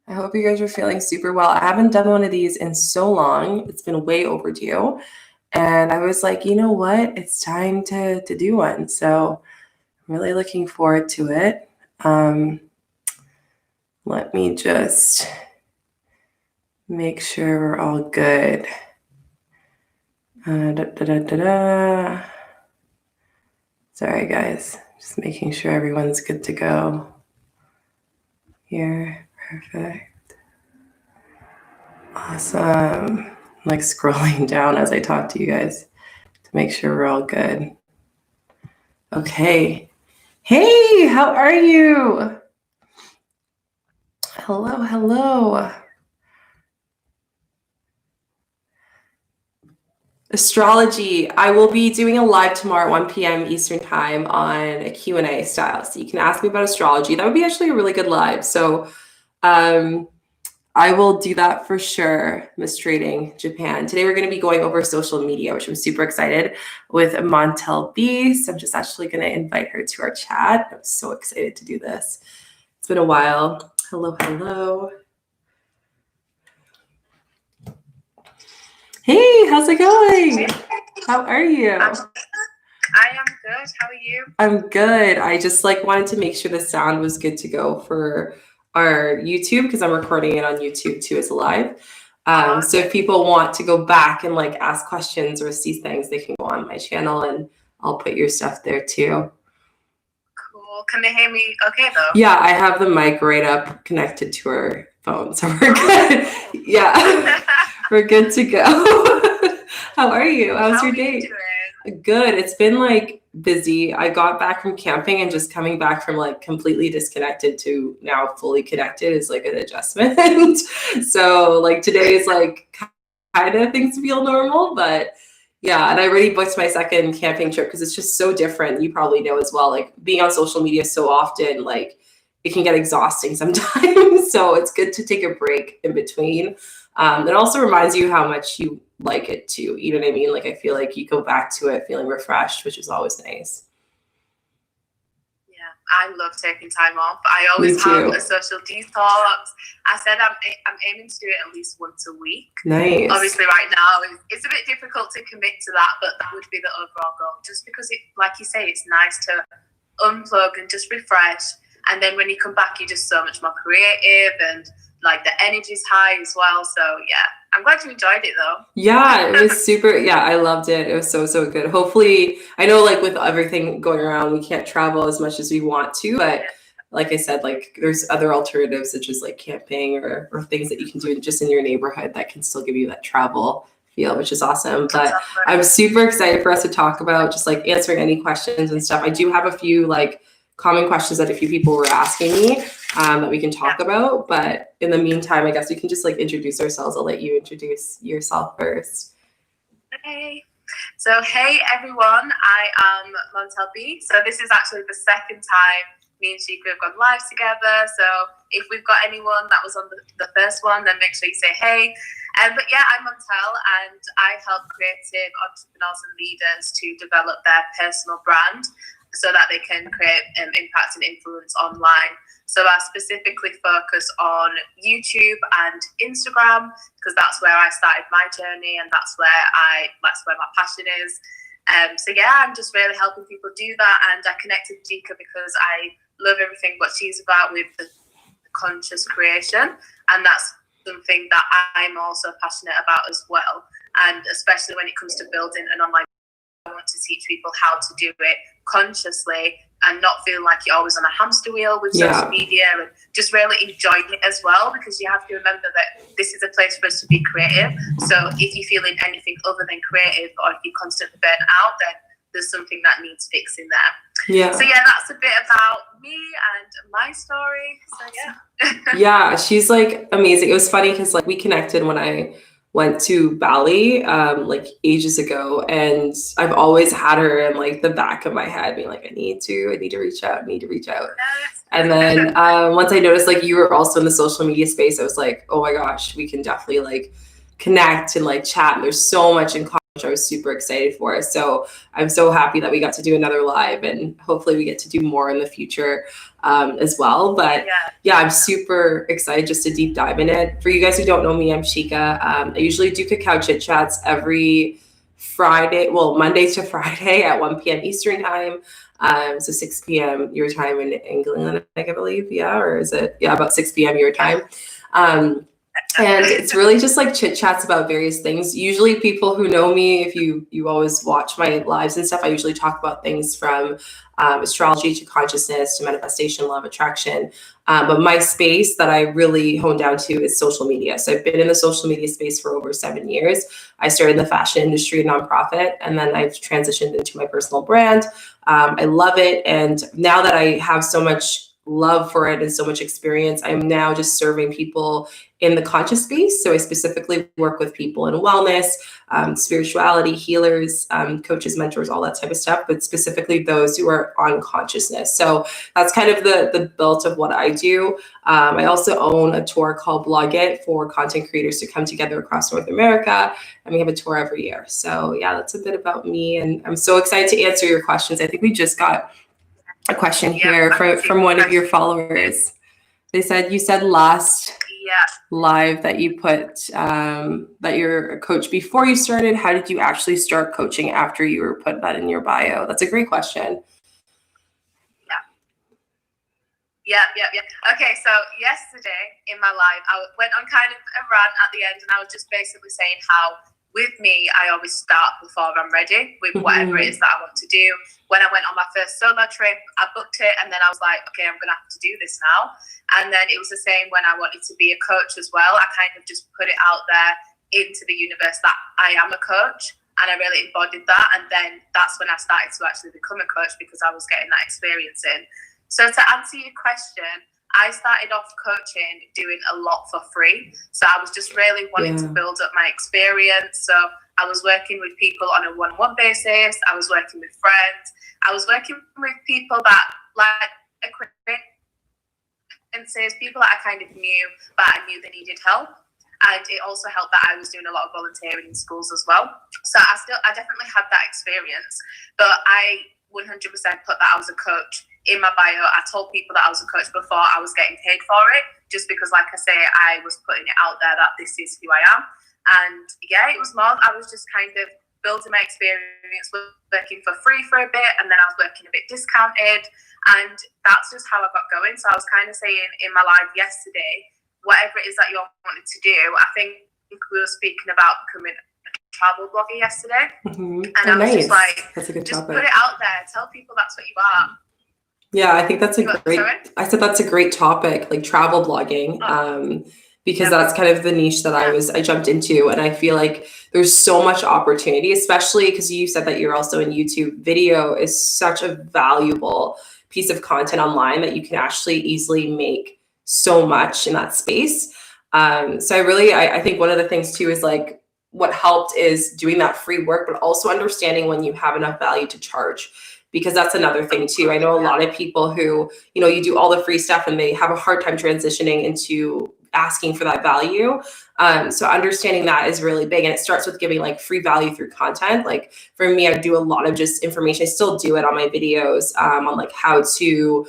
I hope you guys are feeling super well. I haven't done one of these in so long. It's been way overdue. And I was like, you know what? It's time to do one. So I'm really looking forward to it. Let me just make sure we're all good. Sorry, guys. Just making sure everyone's good to go here. Perfect. Awesome. I'm like scrolling down as I talk to you guys to make sure we're all good. Okay. Hey, how are you? Hello, hello. Astrology. I will be doing a live tomorrow at 1 p.m. Eastern time on a Q&A style. So you can ask me about astrology. That would be actually a really good live. So I will do that for sure, Miss Trading Japan. Today we're going to be going over social media, which I'm super excited with Montelle B. So I'm just actually going to invite her to our chat. I'm so excited to do this. It's been a while. Hello, hello. Hey, how's it going? How are you? I am good. How are you? I'm good. I just wanted to make sure the sound was good to go for our YouTube because I'm recording it on YouTube too as a live. So if people want to go back and ask questions or see things, they can go on my channel and I'll put your stuff there too. Cool. Can they hear me okay though? Yeah, I have the mic right up connected to our phone, so we're good. Yeah, we're good to go. How are you? How's your day? Good. It's been busy. I got back from camping and just coming back from completely disconnected to now fully connected is an adjustment. So today is kind of things feel normal, but yeah. And I already booked my second camping trip because it's just so different. You probably know as well, being on social media so often, it can get exhausting sometimes. So it's good to take a break in between. It also reminds you how much you like it too. You know what I mean? I feel like you go back to it feeling refreshed, which is always nice. Yeah, I love taking time off. I always have a social detox. I said I'm aiming to do it at least once a week. Nice. Obviously right now it's a bit difficult to commit to that, but that would be the overall goal. Just because it, like you say, it's nice to unplug and just refresh. And then when you come back, you're just so much more creative and the energy's high as well. So yeah, I'm glad you enjoyed it though. Yeah, it was super. Yeah, I loved it. It was so good. Hopefully, I know with everything going around, we can't travel as much as we want to, but like I said, there's other alternatives such as camping or things that you can do just in your neighborhood that can still give you that travel feel, which is awesome. But I'm super excited for us to talk about just answering any questions and stuff. I do have a few common questions that a few people were asking me that we can talk about. But in the meantime, I guess we can just introduce ourselves. I'll let you introduce yourself first. Okay. So hey everyone, I am Montelle B. So this is actually the second time me and Shika have gone live together. So if we've got anyone that was on the first one, then make sure you say hey. But yeah, I'm Montelle and I help creative entrepreneurs and leaders to develop their personal brand so that they can create impact and influence online. So I specifically focus on YouTube and Instagram because that's where I started my journey and that's where my passion is. So yeah, I'm just really helping people do that. And I connected Shika because I love everything what she's about with the conscious creation, and that's something that I'm also passionate about as well. And especially when it comes to building an online, I want to teach people how to do it consciously and not feel like you're always on a hamster wheel with social media, and just really enjoying it as well, because you have to remember that this is a place for us to be creative. So if you're feeling anything other than creative, or if you're constantly burnt out, then there's something that needs fixing there. Yeah. So yeah, that's a bit about me and my story. So yeah. Yeah, she's amazing. It was funny because we connected when I went to Bali ages ago, and I've always had her in the back of my head being I need to reach out, and then once I noticed you were also in the social media space, I was oh my gosh, we can definitely connect and chat, and there's so much in common I was super excited for. So I'm so happy that we got to do another live, and hopefully we get to do more in the future as well. But yeah, I'm super excited just to deep dive in it. For you guys who don't know me, I'm Shika. I usually do cacao chit chats every Friday, well, Monday to Friday at 1 p.m. Eastern time. So 6 p.m. your time in England, I believe. Yeah, or is it? Yeah, about 6 p.m. your time. And it's really just like chit chats about various things. Usually people who know me, if you always watch my lives and stuff, I usually talk about things from astrology to consciousness to manifestation, law of attraction. But my space that I really hone down to is social media. So I've been in the social media space for over 7 years. I started in the fashion industry, nonprofit, and then I've transitioned into my personal brand. I love it. And now that I have so much love for it and so much experience, I'm now just serving people in the conscious space. So I specifically work with people in wellness, spirituality, healers, coaches, mentors, all that type of stuff, but specifically those who are on consciousness. So that's kind of the built of what I do. I also own a tour called Blog It for content creators to come together across North America. And we have a tour every year. So yeah, that's a bit about me. And I'm so excited to answer your questions. I think we just got a question here from one of your followers. They said, you said last live that you put that you're a coach before you started. How did you actually start coaching after you were put that in your bio? That's a great question. Yeah. Okay, so yesterday in my live, I went on kind of a rant at the end, and I was just basically saying how with me, I always start before I'm ready with whatever it is that I want to do. When I went on my first solo trip, I booked it, and then I was like, okay, I'm going to have to do this now. And then it was the same when I wanted to be a coach as well. I kind of just put it out there into the universe that I am a coach, and I really embodied that. And then that's when I started to actually become a coach, because I was getting that experience in. So to answer your question, I started off coaching doing a lot for free. So I was just really wanting to build up my experience. So I was working with people on a one-on-one basis. I was working with friends. I was working with people that like acquaintances, people that I kind of knew, but I knew they needed help. And it also helped that I was doing a lot of volunteering in schools as well. So I definitely had that experience, but I 100% put that I was a coach in my bio. I told people that I was a coach before I was getting paid for it, just because, like I say, I was putting it out there that this is who I am. And yeah, it was more, I was just kind of building my experience, working for free for a bit, and then I was working a bit discounted, and that's just how I got going. So I was kind of saying in my live yesterday, whatever it is that you're wanting to do, I think we were speaking about becoming a travel blogger yesterday, and I was just like, that's a good topic. Put it out there, tell people that's what you are. Yeah, I think that's I said that's a great topic, like travel blogging, because that's kind of the niche that I jumped into. And I feel like there's so much opportunity, especially because you said that you're also in YouTube. Video is such a valuable piece of content online that you can actually easily make so much in that space. So I think one of the things too is like what helped is doing that free work, but also understanding when you have enough value to charge. Because that's another thing too. I know a lot of people who, you do all the free stuff and they have a hard time transitioning into asking for that value. So understanding that is really big. And it starts with giving like free value through content. Like for me, I do a lot of just information. I still do it on my videos on like how to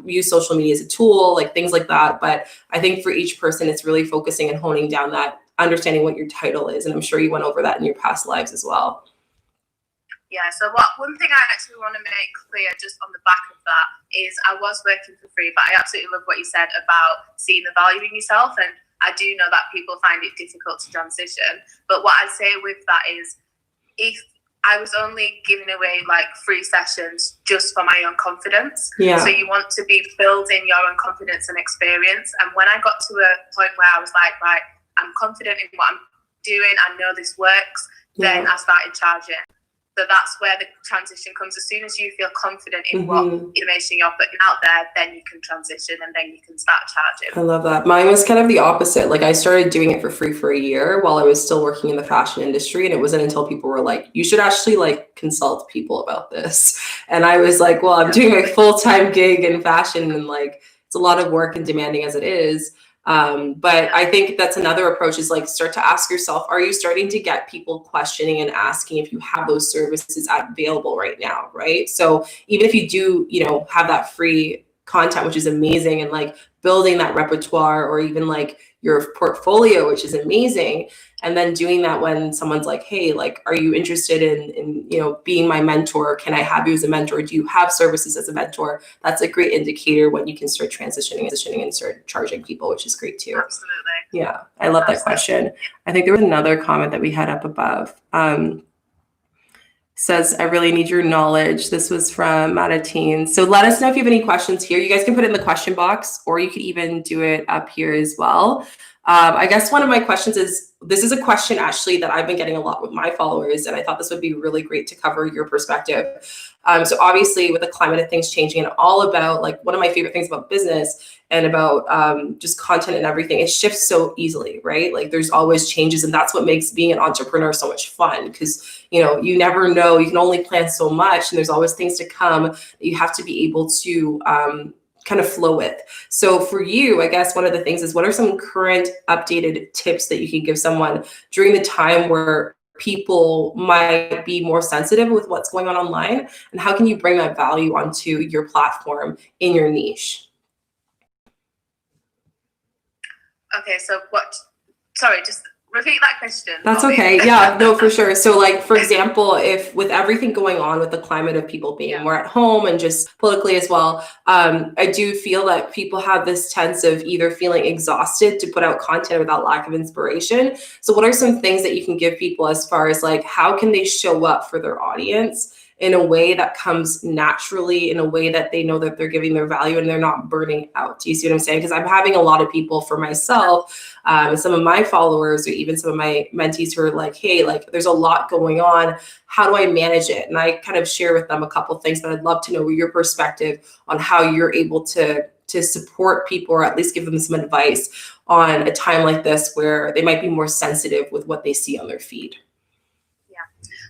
use social media as a tool, like things like that. But I think for each person, it's really focusing and honing down that understanding what your title is. And I'm sure you went over that in your past lives as well. Yeah, so one thing I actually want to make clear just on the back of that is I was working for free, but I absolutely love what you said about seeing the value in yourself. And I do know that people find it difficult to transition. But what I'd say with that is if I was only giving away like free sessions just for my own confidence. Yeah. So you want to be building your own confidence and experience. And when I got to a point where I was like, right, I'm confident in what I'm doing, I know this works, then I started charging. So that's where the transition comes. As soon as you feel confident in what information you're putting out there, then you can transition and then you can start charging. I love that. Mine was kind of the opposite. Like I started doing it for free for a year while I was still working in the fashion industry. And it wasn't until people were like, you should actually like consult people about this. And I was like, well, I'm doing a full-time gig in fashion and like, it's a lot of work and demanding as it is. But I think that's another approach, is like start to ask yourself, are you starting to get people questioning and asking if you have those services available right now, right? So even if you do, you know, have that free content, which is amazing, and like building that repertoire, or even like your portfolio, which is amazing, and then doing that when someone's like, hey, like, are you interested in you know, being my mentor? Can I have you as a mentor? Do you have services as a mentor? That's a great indicator when you can start transitioning and start charging people, which is great too. Absolutely. Yeah, I love that question. I think there was another comment that we had up above. Says, I really need your knowledge. This was from Matatine. So let us know if you have any questions here. You guys can put it in the question box, or you could even do it up here as well. I guess one of my questions is, this is a question actually that I've been getting a lot with my followers, and I thought this would be really great to cover your perspective. So obviously with the climate of things changing, and all about, like, one of my favorite things about business and about just content and everything, it shifts so easily, right? Like there's always changes, and that's what makes being an entrepreneur so much fun, because you know, you never know, you can only plan so much, and there's always things to come that you have to be able to kind of flow with. So for you, I guess one of the things is, what are some current updated tips that you can give someone during the time where people might be more sensitive with what's going on online, and how can you bring that value onto your platform in your niche? Okay, so sorry, just repeat that question. That's okay. Yeah, no, for sure. So like, for example, if with everything going on with the climate of people being more at home and just politically as well, I do feel that people have this sense of either feeling exhausted to put out content without lack of inspiration. So what are some things that you can give people as far as like, how can they show up for their audience in a way that comes naturally, in a way that they know that they're giving their value and they're not burning out? Do you see what I'm saying? Because I'm having a lot of people, for myself, some of my followers, or even some of my mentees, who are like, hey, like there's a lot going on. How do I manage it? And I kind of share with them a couple of things, but I'd love to know your perspective on how you're able to support people, or at least give them some advice on a time like this where they might be more sensitive with what they see on their feed.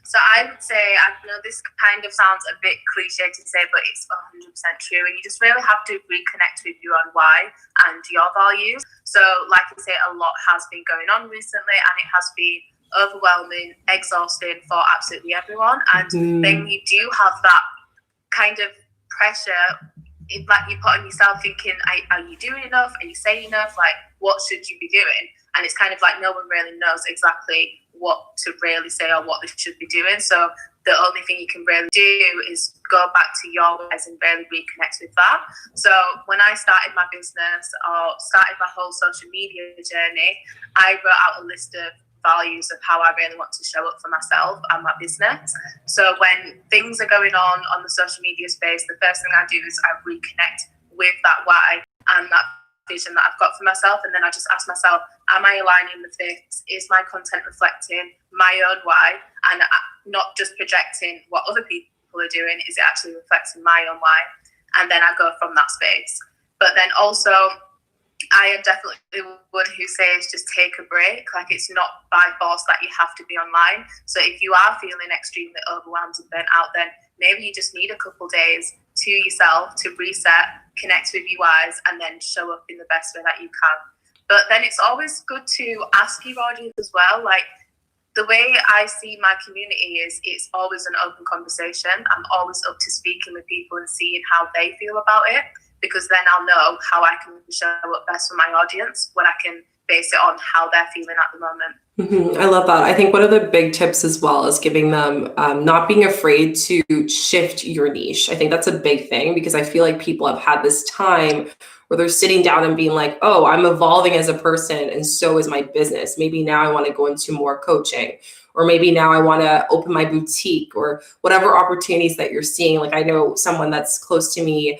So I would say, I know this kind of sounds a bit cliche to say, but it's 100% true. And you just really have to reconnect with your own why and your values. So like I say, a lot has been going on recently, and it has been overwhelming, exhausting for absolutely everyone. And then you do have that kind of pressure like you put on yourself, thinking, are you doing enough? Are you saying enough? Like, what should you be doing? And it's kind of like no one really knows exactly what to really say or what they should be doing. So the only thing you can really do is go back to your ways and really reconnect with that. So when I started my business, or started my whole social media journey, I wrote out a list of values of how I really want to show up for myself and my business. So when things are going on the social media space, the first thing I do is I reconnect with that why and that vision that I've got for myself. And then I just ask myself, am I aligning with this? Is my content reflecting my own why, and not just projecting what other people are doing? Is it actually reflecting my own why? And then I go from that space. But then also, I am definitely one who says just take a break. Like, it's not by force that you have to be online. So if you are feeling extremely overwhelmed and burnt out, then maybe you just need a couple days to yourself to reset, connect with your whys, and then show up in the best way that you can. But then it's always good to ask your audience as well. Like, the way I see my community is it's always an open conversation. I'm always up to speaking with people and seeing how they feel about it, because then I'll know how I can show up best for my audience when I can base it on how they're feeling at the moment. I love that. I think one of the big tips as well is giving them not being afraid to shift your niche. I think that's a big thing, because I feel like people have had this time where they're sitting down and being like, oh, I'm evolving as a person, and so is my business. Maybe now I want to go into more coaching, or maybe now I want to open my boutique, or whatever opportunities that you're seeing. Like, I know someone that's close to me,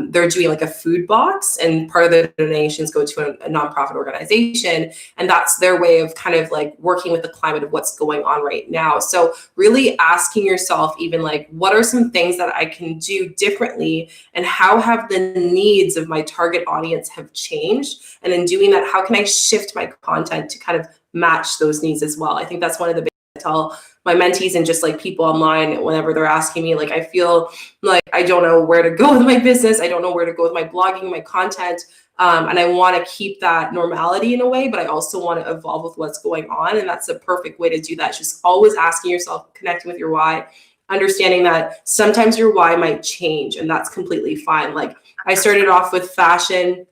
they're doing like a food box, and part of the donations go to a nonprofit organization. And that's their way of kind of like working with the climate of what's going on right now. So really asking yourself, even like, what are some things that I can do differently, and how have the needs of my target audience have changed? And in doing that, how can I shift my content to kind of match those needs as well? I think that's one of the big tell my mentees and just like people online whenever they're asking me, like, I feel like I don't know where to go with my business. I don't know where to go with my blogging, my content. And I want to keep that normality in a way, but I also want to evolve with what's going on. And that's the perfect way to do that. It's just always asking yourself, connecting with your why, understanding that sometimes your why might change, and that's completely fine. Like, I started off with fashion,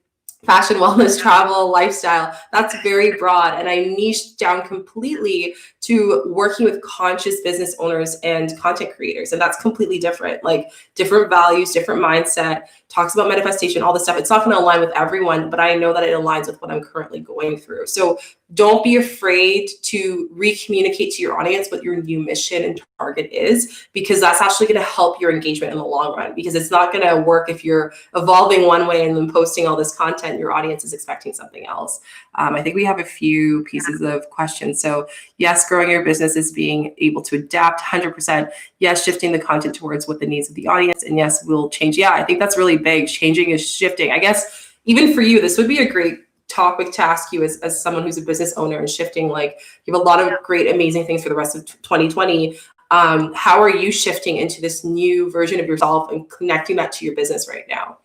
wellness, travel, lifestyle. That's very broad. And I niched down completely to working with conscious business owners and content creators. And that's completely different, like different values, different mindset, talks about manifestation, all this stuff. It's not going to align with everyone, but I know that it aligns with what I'm currently going through. So don't be afraid to re-communicate to your audience what your new mission and target is, because that's actually going to help your engagement in the long run, because it's not going to work if you're evolving one way and then posting all this content, your audience is expecting something else. I think we have a few pieces of questions. So yes, growing your business is being able to adapt 100%. Yes, shifting the content towards what the needs of the audience. And yes, we'll change. Yeah, I think that's really big. Changing is shifting. I guess even for you, this would be a great topic to ask you as someone who's a business owner and shifting. Like, you have a lot of great, amazing things for the rest of 2020. How are you shifting into this new version of yourself and connecting that to your business right now?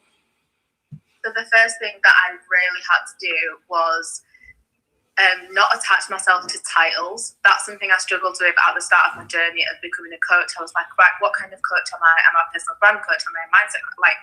So the first thing that I really had to do was not attach myself to titles. That's something I struggled with at the start of my journey of becoming a coach. I was like, right, what kind of coach am I? Am I a personal brand coach? Am I a mindset? Like,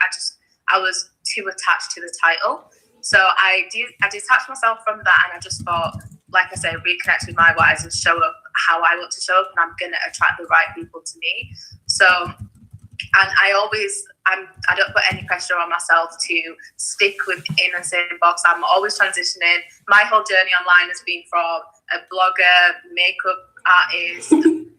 I was too attached to the title. So I detached myself from that, and I just thought, like I said, reconnect with my whys and show up how I want to show up, and I'm going to attract the right people to me. So, and I don't put any pressure on myself to stick within a same box. I'm always transitioning. My whole journey online has been from a blogger, makeup artist,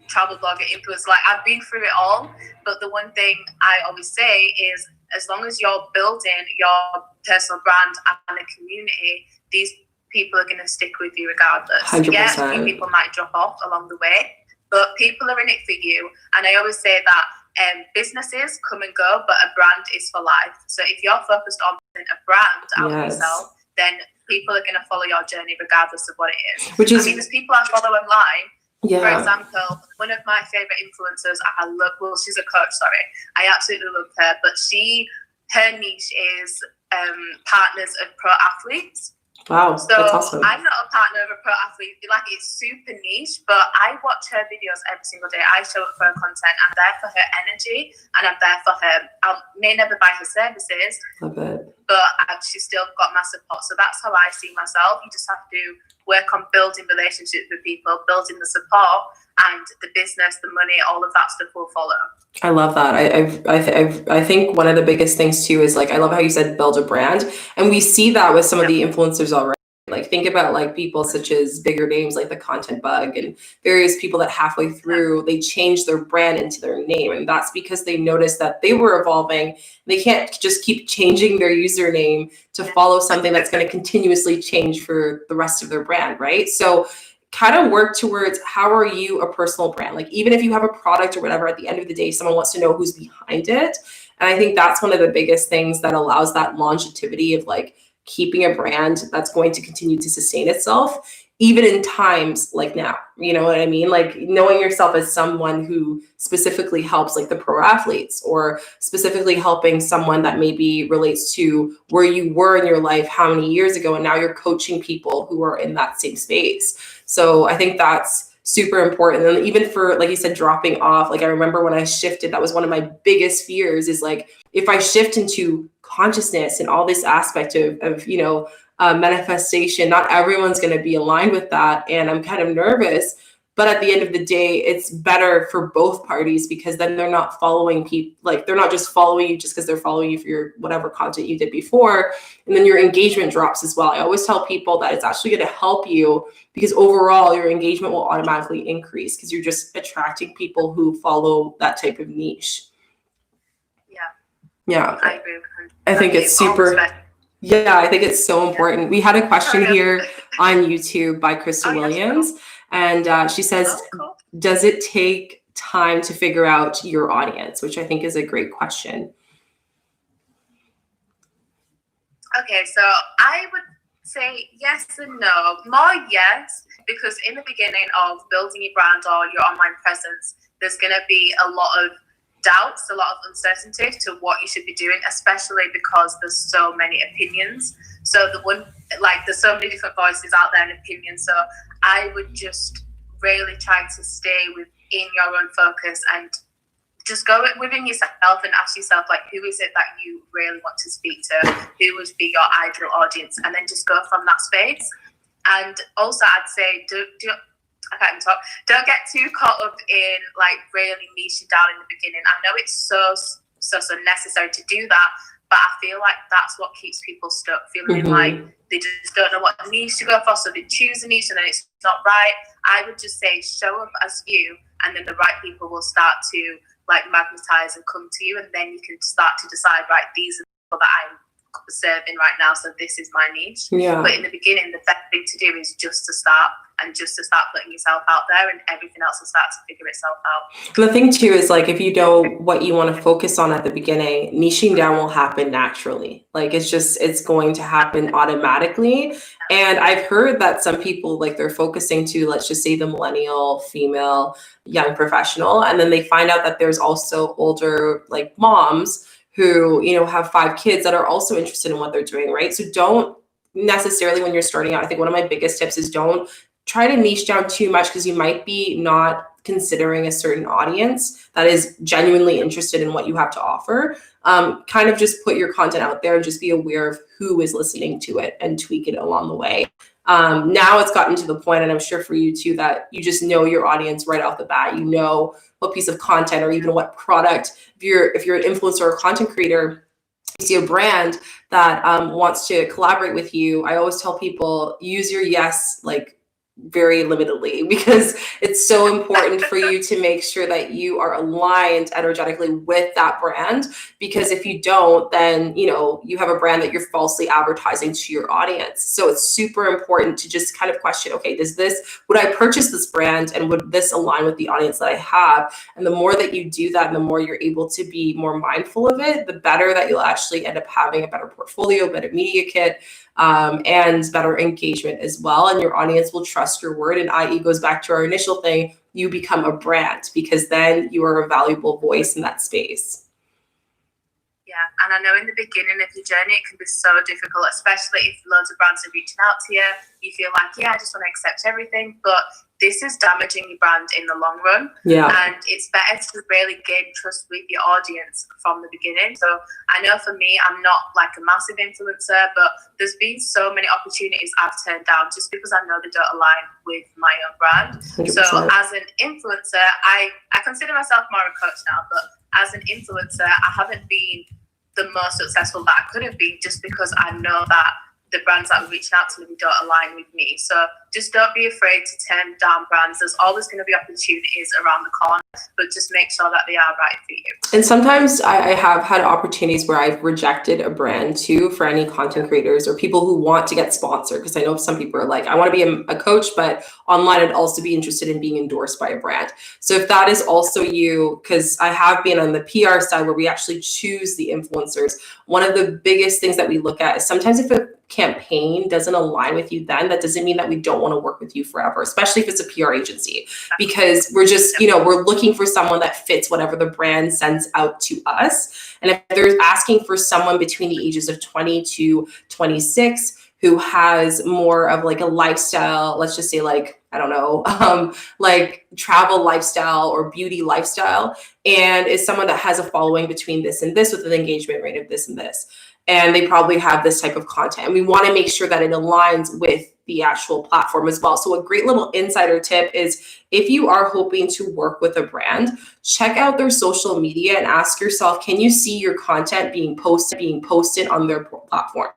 travel blogger, influencer. Like, I've been through it all. But the one thing I always say is, as long as you're building your personal brand and a community, these people are going to stick with you regardless. 100%. Yeah, a few people might drop off along the way, but people are in it for you. And I always say that businesses come and go, but a brand is for life. So if you're focused on building a brand out of yourself, then people are going to follow your journey regardless of what it is. I mean, there's people I follow online. Yeah. For example, one of my favorite influencers, I love, well, she's a coach, sorry. I absolutely love her, but her niche is partners of pro athletes. Wow, so that's awesome. I'm not a partner of a pro athlete. Like, it's super niche, but I watch her videos every single day. I show up for her content. I'm there for her energy, and I'm there for her. I may never buy her services, love it, but she's still got my support. So that's how I see myself. You just have to work on building relationships with people, building the support, and the business, the money, all of that stuff will follow. I love that. I think one of the biggest things too is, like, I love how you said build a brand, and we see that with some of the influencers already. Like, think about like people such as bigger names like the Content Bug and various people that halfway through they changed their brand into their name, and that's because they noticed that they were evolving. They can't just keep changing their username to follow something that's going to continuously change for the rest of their brand, right? So kind of work towards, how are you a personal brand? Like, even if you have a product or whatever, at the end of the day, someone wants to know who's behind it. And I think that's one of the biggest things that allows that longevity of like keeping a brand that's going to continue to sustain itself, even in times like now, you know what I mean? Like, knowing yourself as someone who specifically helps like the pro athletes, or specifically helping someone that maybe relates to where you were in your life, how many years ago, and now you're coaching people who are in that same space. So I think that's super important. And even for, like you said, dropping off, like, I remember when I shifted, that was one of my biggest fears, is like, if I shift into consciousness and all this aspect of you know, manifestation, not everyone's going to be aligned with that. And I'm kind of nervous, but at the end of the day, it's better for both parties, because then they're not following people, like, they're not just following you just because they're following you for your whatever content you did before. And then your engagement drops as well. I always tell people that it's actually going to help you, because overall your engagement will automatically increase, because you're just attracting people who follow that type of niche. Yeah, I agree with her. I think it's super. Yeah, I think it's so important. We had a question here on YouTube by Crystal Williams, and she says, cool. Does it take time to figure out your audience? Which I think is a great question. Okay, so I would say yes and no. More yes, because in the beginning of building your brand or your online presence, there's going to be a lot of doubts, a lot of uncertainty to what you should be doing, especially because there's so many opinions. So there's so many different voices out there and opinions. So I would just really try to stay within your own focus and just go within yourself and ask yourself, like, who is it that you really want to speak to? Who would be your ideal audience? And then just go from that space. And also, I'd say, I can't even talk. Don't get too caught up in like really niching down in the beginning. I know it's so necessary to do that, but I feel like that's what keeps people stuck, feeling like they just don't know what niche to go for, so they choose a niche and then it's not right. I would just say show up as you, and then the right people will start to like magnetize and come to you, and then you can start to decide, right, these are the people that I'm serving right now, so this is my niche. But in the beginning, the best thing to do is just to start putting yourself out there, and everything else will start to figure itself out. The thing too is, like, if you know what you want to focus on at the beginning, niching down will happen naturally. Like, it's going to happen automatically. And I've heard that some people, like, they're focusing to, let's just say, the millennial, female, young professional, and then they find out that there's also older, like, moms who, you know, have 5 kids that are also interested in what they're doing, right? So don't necessarily, when you're starting out, I think one of my biggest tips is don't try to niche down too much, because you might be not considering a certain audience that is genuinely interested in what you have to offer. Kind of just put your content out there and just be aware of who is listening to it and tweak it along the way. Now it's gotten to the point, and I'm sure for you too, that you just know your audience right off the bat. You know what piece of content or even what product, if you're an influencer or content creator, you see a brand that wants to collaborate with you, I always tell people, use your yes, like, very limitedly, because it's so important for you to make sure that you are aligned energetically with that brand. Because if you don't, then, you know, you have a brand that you're falsely advertising to your audience. So it's super important to just kind of question, okay, would I purchase this brand, and would this align with the audience that I have? And the more that you do that, and the more you're able to be more mindful of it, the better that you'll actually end up having a better portfolio, better media kit, and better engagement as well. And your audience will trust your word. And i.e. goes back to our initial thing, you become a brand, because then you are a valuable voice in that space. Yeah, and I know in the beginning of your journey, it can be so difficult, especially if loads of brands are reaching out to you. You feel like, yeah, I just want to accept everything. But this is damaging your brand in the long run. Yeah. And it's better to really gain trust with your audience from the beginning. So I know for me, I'm not like a massive influencer, but there's been so many opportunities I've turned down just because I know they don't align with my own brand. 100%. So as an influencer, I consider myself more a coach now, but as an influencer, I haven't been the most successful that I could have been, just because I know that the brands that are reaching out to me don't align with me. So just don't be afraid to turn down brands. There's always going to be opportunities around the corner, but just make sure that they are right for you. And sometimes I have had opportunities where I've rejected a brand too, for any content creators or people who want to get sponsored. Because I know some people are like, I want to be a coach, but online I'd also be interested in being endorsed by a brand. So if that is also you, because I have been on the PR side where we actually choose the influencers, one of the biggest things that we look at is sometimes if a campaign doesn't align with you, then that doesn't mean that we don't want to work with you forever, especially if it's a PR agency, because we're just, we're looking for someone that fits whatever the brand sends out to us. And if they're asking for someone between the ages of 20 to 26 who has more of like a lifestyle, let's just say like, I don't know, like travel lifestyle or beauty lifestyle, and is someone that has a following between this and this with an engagement rate of this and this, and they probably have this type of content, and we want to make sure that it aligns with the actual platform as well. So a great little insider tip is, if you are hoping to work with a brand, check out their social media and ask yourself, can you see your content being posted on their platform?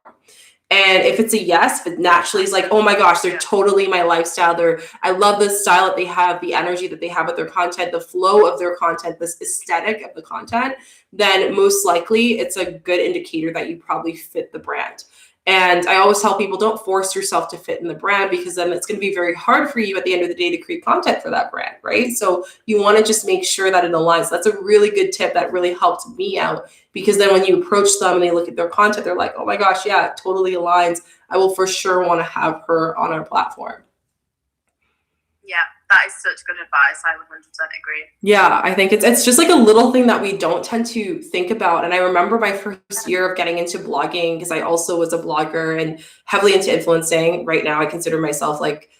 And if it's a yes, but naturally it's like, oh my gosh, they're totally my lifestyle. I love the style that they have, the energy that they have with their content, the flow of their content, this aesthetic of the content, then most likely it's a good indicator that you probably fit the brand. And I always tell people, don't force yourself to fit in the brand, because then it's going to be very hard for you at the end of the day to create content for that brand, right? So you want to just make sure that it aligns. That's a really good tip that really helped me out, because then when you approach them and they look at their content, they're like, oh my gosh, yeah, it totally aligns. I will for sure want to have her on our platform. Yeah, that is such good advice. I 100% agree. Yeah, I think it's just like a little thing that we don't tend to think about. And I remember my first year of getting into blogging, because I also was a blogger and heavily into influencing. Right now, I consider myself like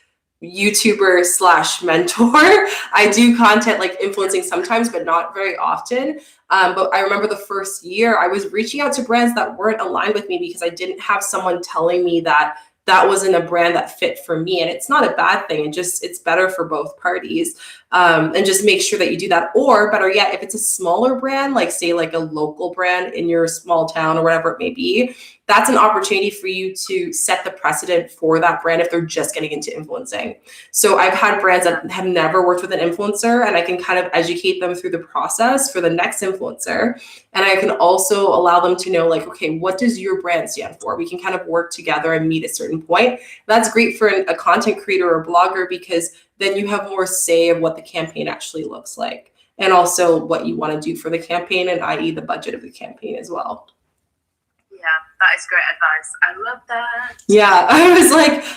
YouTuber / mentor. I do content like influencing sometimes, but not very often. But I remember the first year I was reaching out to brands that weren't aligned with me, because I didn't have someone telling me that that wasn't a brand that fit for me. And it's not a bad thing. It's better for both parties. And just make sure that you do that. Or better yet, if it's a smaller brand, like say like a local brand in your small town or whatever it may be, that's an opportunity for you to set the precedent for that brand if they're just getting into influencing. So I've had brands that have never worked with an influencer, and I can kind of educate them through the process for the next influencer. And I can also allow them to know, like, okay, what does your brand stand for? We can kind of work together and meet a certain point. That's great for a content creator or blogger, because then you have more say of what the campaign actually looks like, and also what you want to do for the campaign, and i.e. the budget of the campaign as well. Yeah, that is great advice. I love that. Yeah,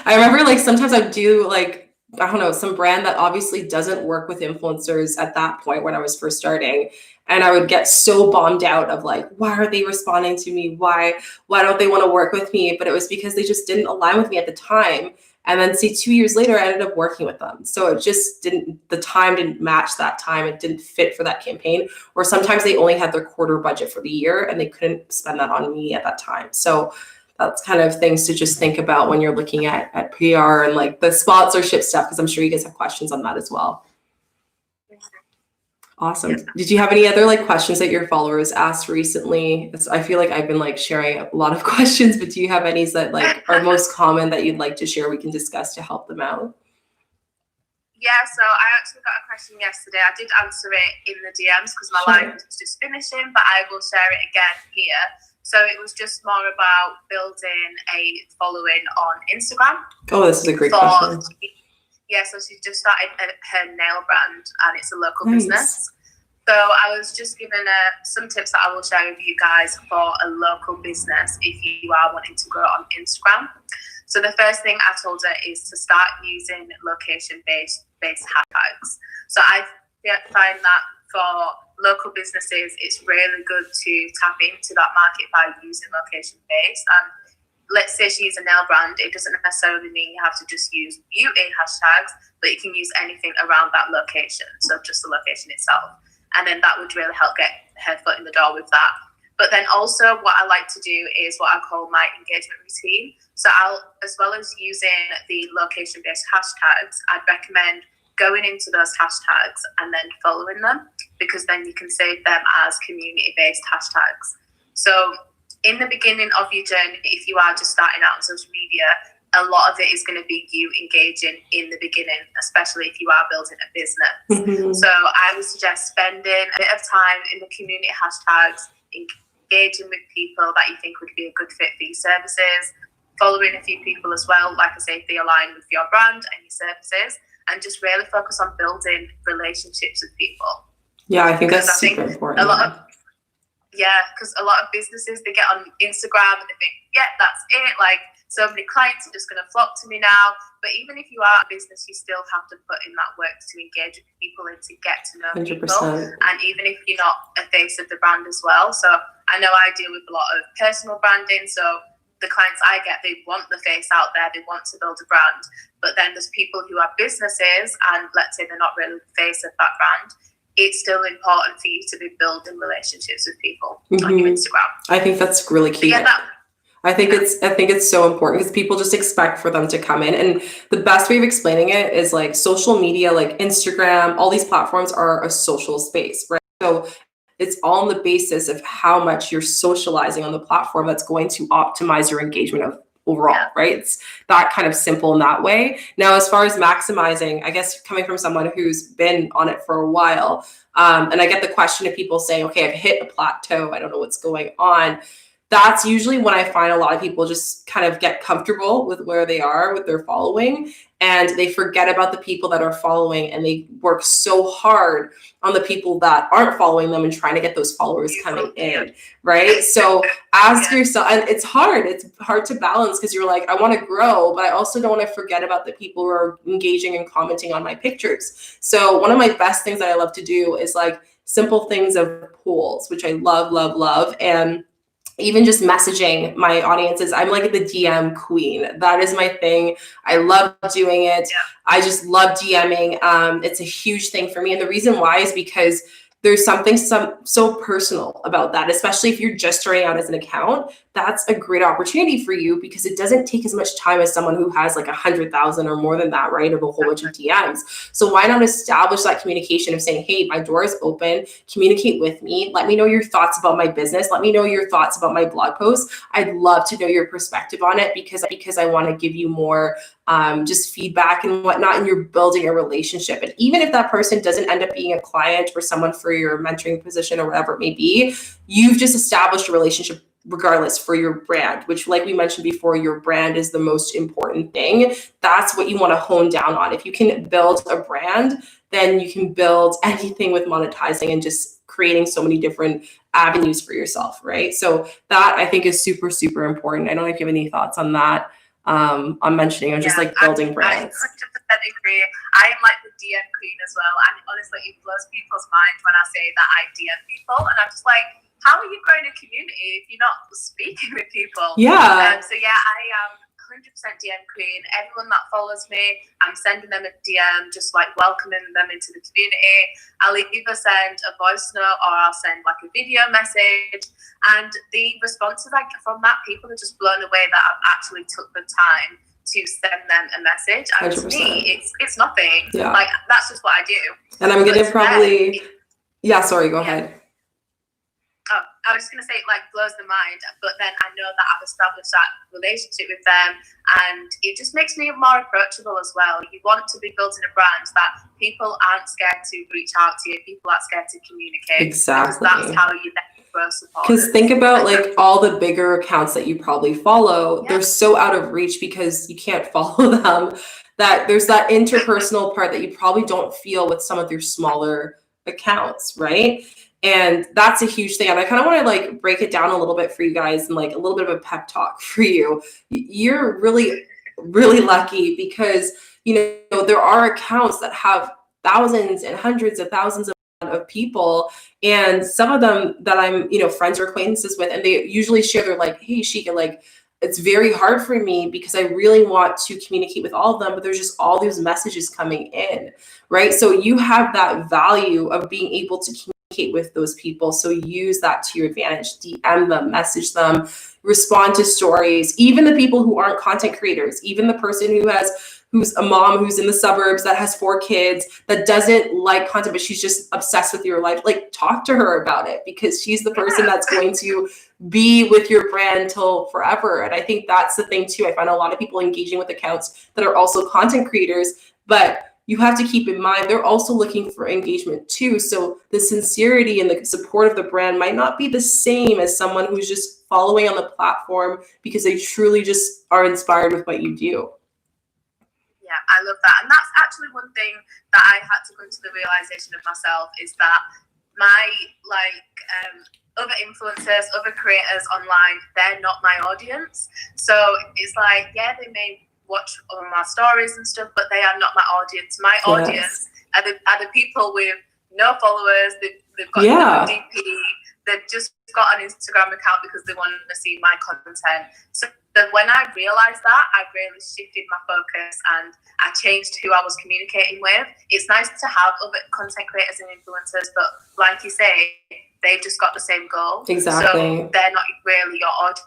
I remember like sometimes I do like, I don't know, some brand that obviously doesn't work with influencers at that point when I was first starting. And I would get so bummed out of like, why are they responding to me? Why don't they want to work with me? But it was because they just didn't align with me at the time. And then see, 2 years later, I ended up working with them. So it just the time didn't match that time. It didn't fit for that campaign. Or sometimes they only had their quarter budget for the year and they couldn't spend that on me at that time. So that's kind of things to just think about when you're looking at PR and like the sponsorship stuff, because I'm sure you guys have questions on that as well. Awesome. Yeah. Did you have any other like questions that your followers asked recently? I feel like I've been like sharing a lot of questions, but do you have any that like are most common that you'd like to share we can discuss to help them out? Yeah, so I actually got a question yesterday. I did answer it in the DMs because my line was just finishing, but I will share it again here. So it was just more about building a following on Instagram. Oh, this is a great question. Yeah, so she just started her nail brand, and it's a local business. So I was just given some tips that I will share with you guys for a local business if you are wanting to grow on Instagram. So the first thing I told her is to start using location-based hashtags. So I find that for local businesses, it's really good to tap into that market by using location-based. And let's say she's a nail brand, it doesn't necessarily mean you have to just use beauty hashtags, but you can use anything around that location, so just the location itself. And then that would really help get her foot in the door with that. But then also what I like to do is what I call my engagement routine. So as well as using the location-based hashtags, I'd recommend going into those hashtags and then following them, because then you can save them as community-based hashtags. So in the beginning of your journey, if you are just starting out on social media, a lot of it is going to be you engaging in the beginning, especially if you are building a business. Mm-hmm. So I would suggest spending a bit of time in the community hashtags, engaging with people that you think would be a good fit for your services, following a few people as well, like I say, if they align with your brand and your services, and just really focus on building relationships with people. Yeah, I think that's super important. Because a lot of businesses, they get on Instagram and they think, yeah, that's it. Like, so many clients are just going to flock to me now. But even if you are a business, you still have to put in that work to engage with people and to get to know 100%. People. And even if you're not a face of the brand as well. So I know I deal with a lot of personal branding. So the clients I get, they want the face out there. They want to build a brand. But then there's people who are businesses and let's say they're not really the face of that brand. It's still important for you to be building relationships with people on your Instagram. I think that's really key. I think it's so important because people just expect for them to come in. And the best way of explaining it is like social media, like Instagram, all these platforms are a social space, right? So it's all on the basis of how much you're socializing on the platform that's going to optimize your engagement of overall, right? It's that kind of simple in that way. Now, as far as maximizing, I guess coming from someone who's been on it for a while, and I get the question of people saying, okay, I've hit a plateau, I don't know what's going on. that's usually when I find a lot of people just kind of get comfortable with where they are with their following, and they forget about the people that are following, and they work so hard on the people that aren't following them and trying to get those followers coming in, right? So ask yourself, and it's hard to balance, because you're like, I want to grow, but I also don't want to forget about the people who are engaging and commenting on my pictures. So one of my best things that I love to do is like simple things of polls, which I love, and even just messaging my audiences. I'm like the DM queen. That is my thing. I love doing it. Yeah. I just love DMing. It's a huge thing for me. And the reason why is because there's something so personal about that, especially if you're just starting out as an account. That's a great opportunity for you, because it doesn't take as much time as someone who has like 100,000 or more than that, right? Of a whole bunch of DMs. So why not establish that communication of saying, hey, my door is open, communicate with me. Let me know your thoughts about my business. Let me know your thoughts about my blog posts. I'd love to know your perspective on it, because I want to give you more just feedback and whatnot, and you're building a relationship. And even if that person doesn't end up being a client or someone for your mentoring position or whatever it may be, you've just established a relationship regardless for your brand, which, like we mentioned before, your brand is the most important thing. That's what you want to hone down on. If you can build a brand, then you can build anything with monetizing and just creating so many different avenues for yourself, right? So that, I think, is super, super important. I don't know if you have any thoughts on that. I'm mentioning, I'm just like building brands. I 100% agree. I am like the DM queen as well. And honestly, it blows people's minds when I say that I DM people. And I'm just like, how are you growing a community if you're not speaking with people? Yeah. So yeah, I am 100% DM queen. Everyone that follows me, I'm sending them a DM, just like welcoming them into the community. I'll either send a voice note or I'll send like a video message. And the responses I get from that, people are just blown away that I've actually took the time to send them a message. And 100%. To me, it's nothing. Yeah. Like, that's just what I do. And I'm going to probably, go ahead. Oh, I was just going to say it like blows the mind, but then I know that I've established that relationship with them, and it just makes me more approachable as well. You want to be building a brand that people aren't scared to reach out to you, people aren't scared to communicate. Exactly. Because that's how you then grow support. Because think about like all the bigger accounts that you probably follow, they're so out of reach because you can't follow them, that there's that interpersonal part that you probably don't feel with some of your smaller accounts, right? And that's a huge thing. And I kind of want to like break it down a little bit for you guys, and like a little bit of a pep talk for you. You're really, really lucky, because, you know, there are accounts that have thousands and hundreds of thousands of people, and some of them that I'm, you know, friends or acquaintances with, and they usually share, they're like, hey, Shika, like, it's very hard for me because I really want to communicate with all of them, but there's just all these messages coming in, right? So you have that value of being able to communicate with those people. So use that to your advantage. DM them, message them, respond to stories, even the people who aren't content creators, even the person who's a mom who's in the suburbs that has 4 kids that doesn't like content, but she's just obsessed with your life. Like, talk to her about it, because she's the person that's going to be with your brand till forever. And I think that's the thing too. I find a lot of people engaging with accounts that are also content creators, but you have to keep in mind, they're also looking for engagement too. So the sincerity and the support of the brand might not be the same as someone who's just following on the platform because they truly just are inspired with what you do. Yeah, I love that. And that's actually one thing that I had to come to the realization of myself, is that my other influencers, other creators online, they're not my audience. So it's like, yeah, they may watch all my stories and stuff, but they are not my audience. My audience are the people with no followers. They've got no DP. They've just got an Instagram account because they want to see my content. So when I realized that, I really shifted my focus and I changed who I was communicating with. It's nice to have other content creators and influencers, but like you say, they've just got the same goal. Exactly. So they're not really your audience,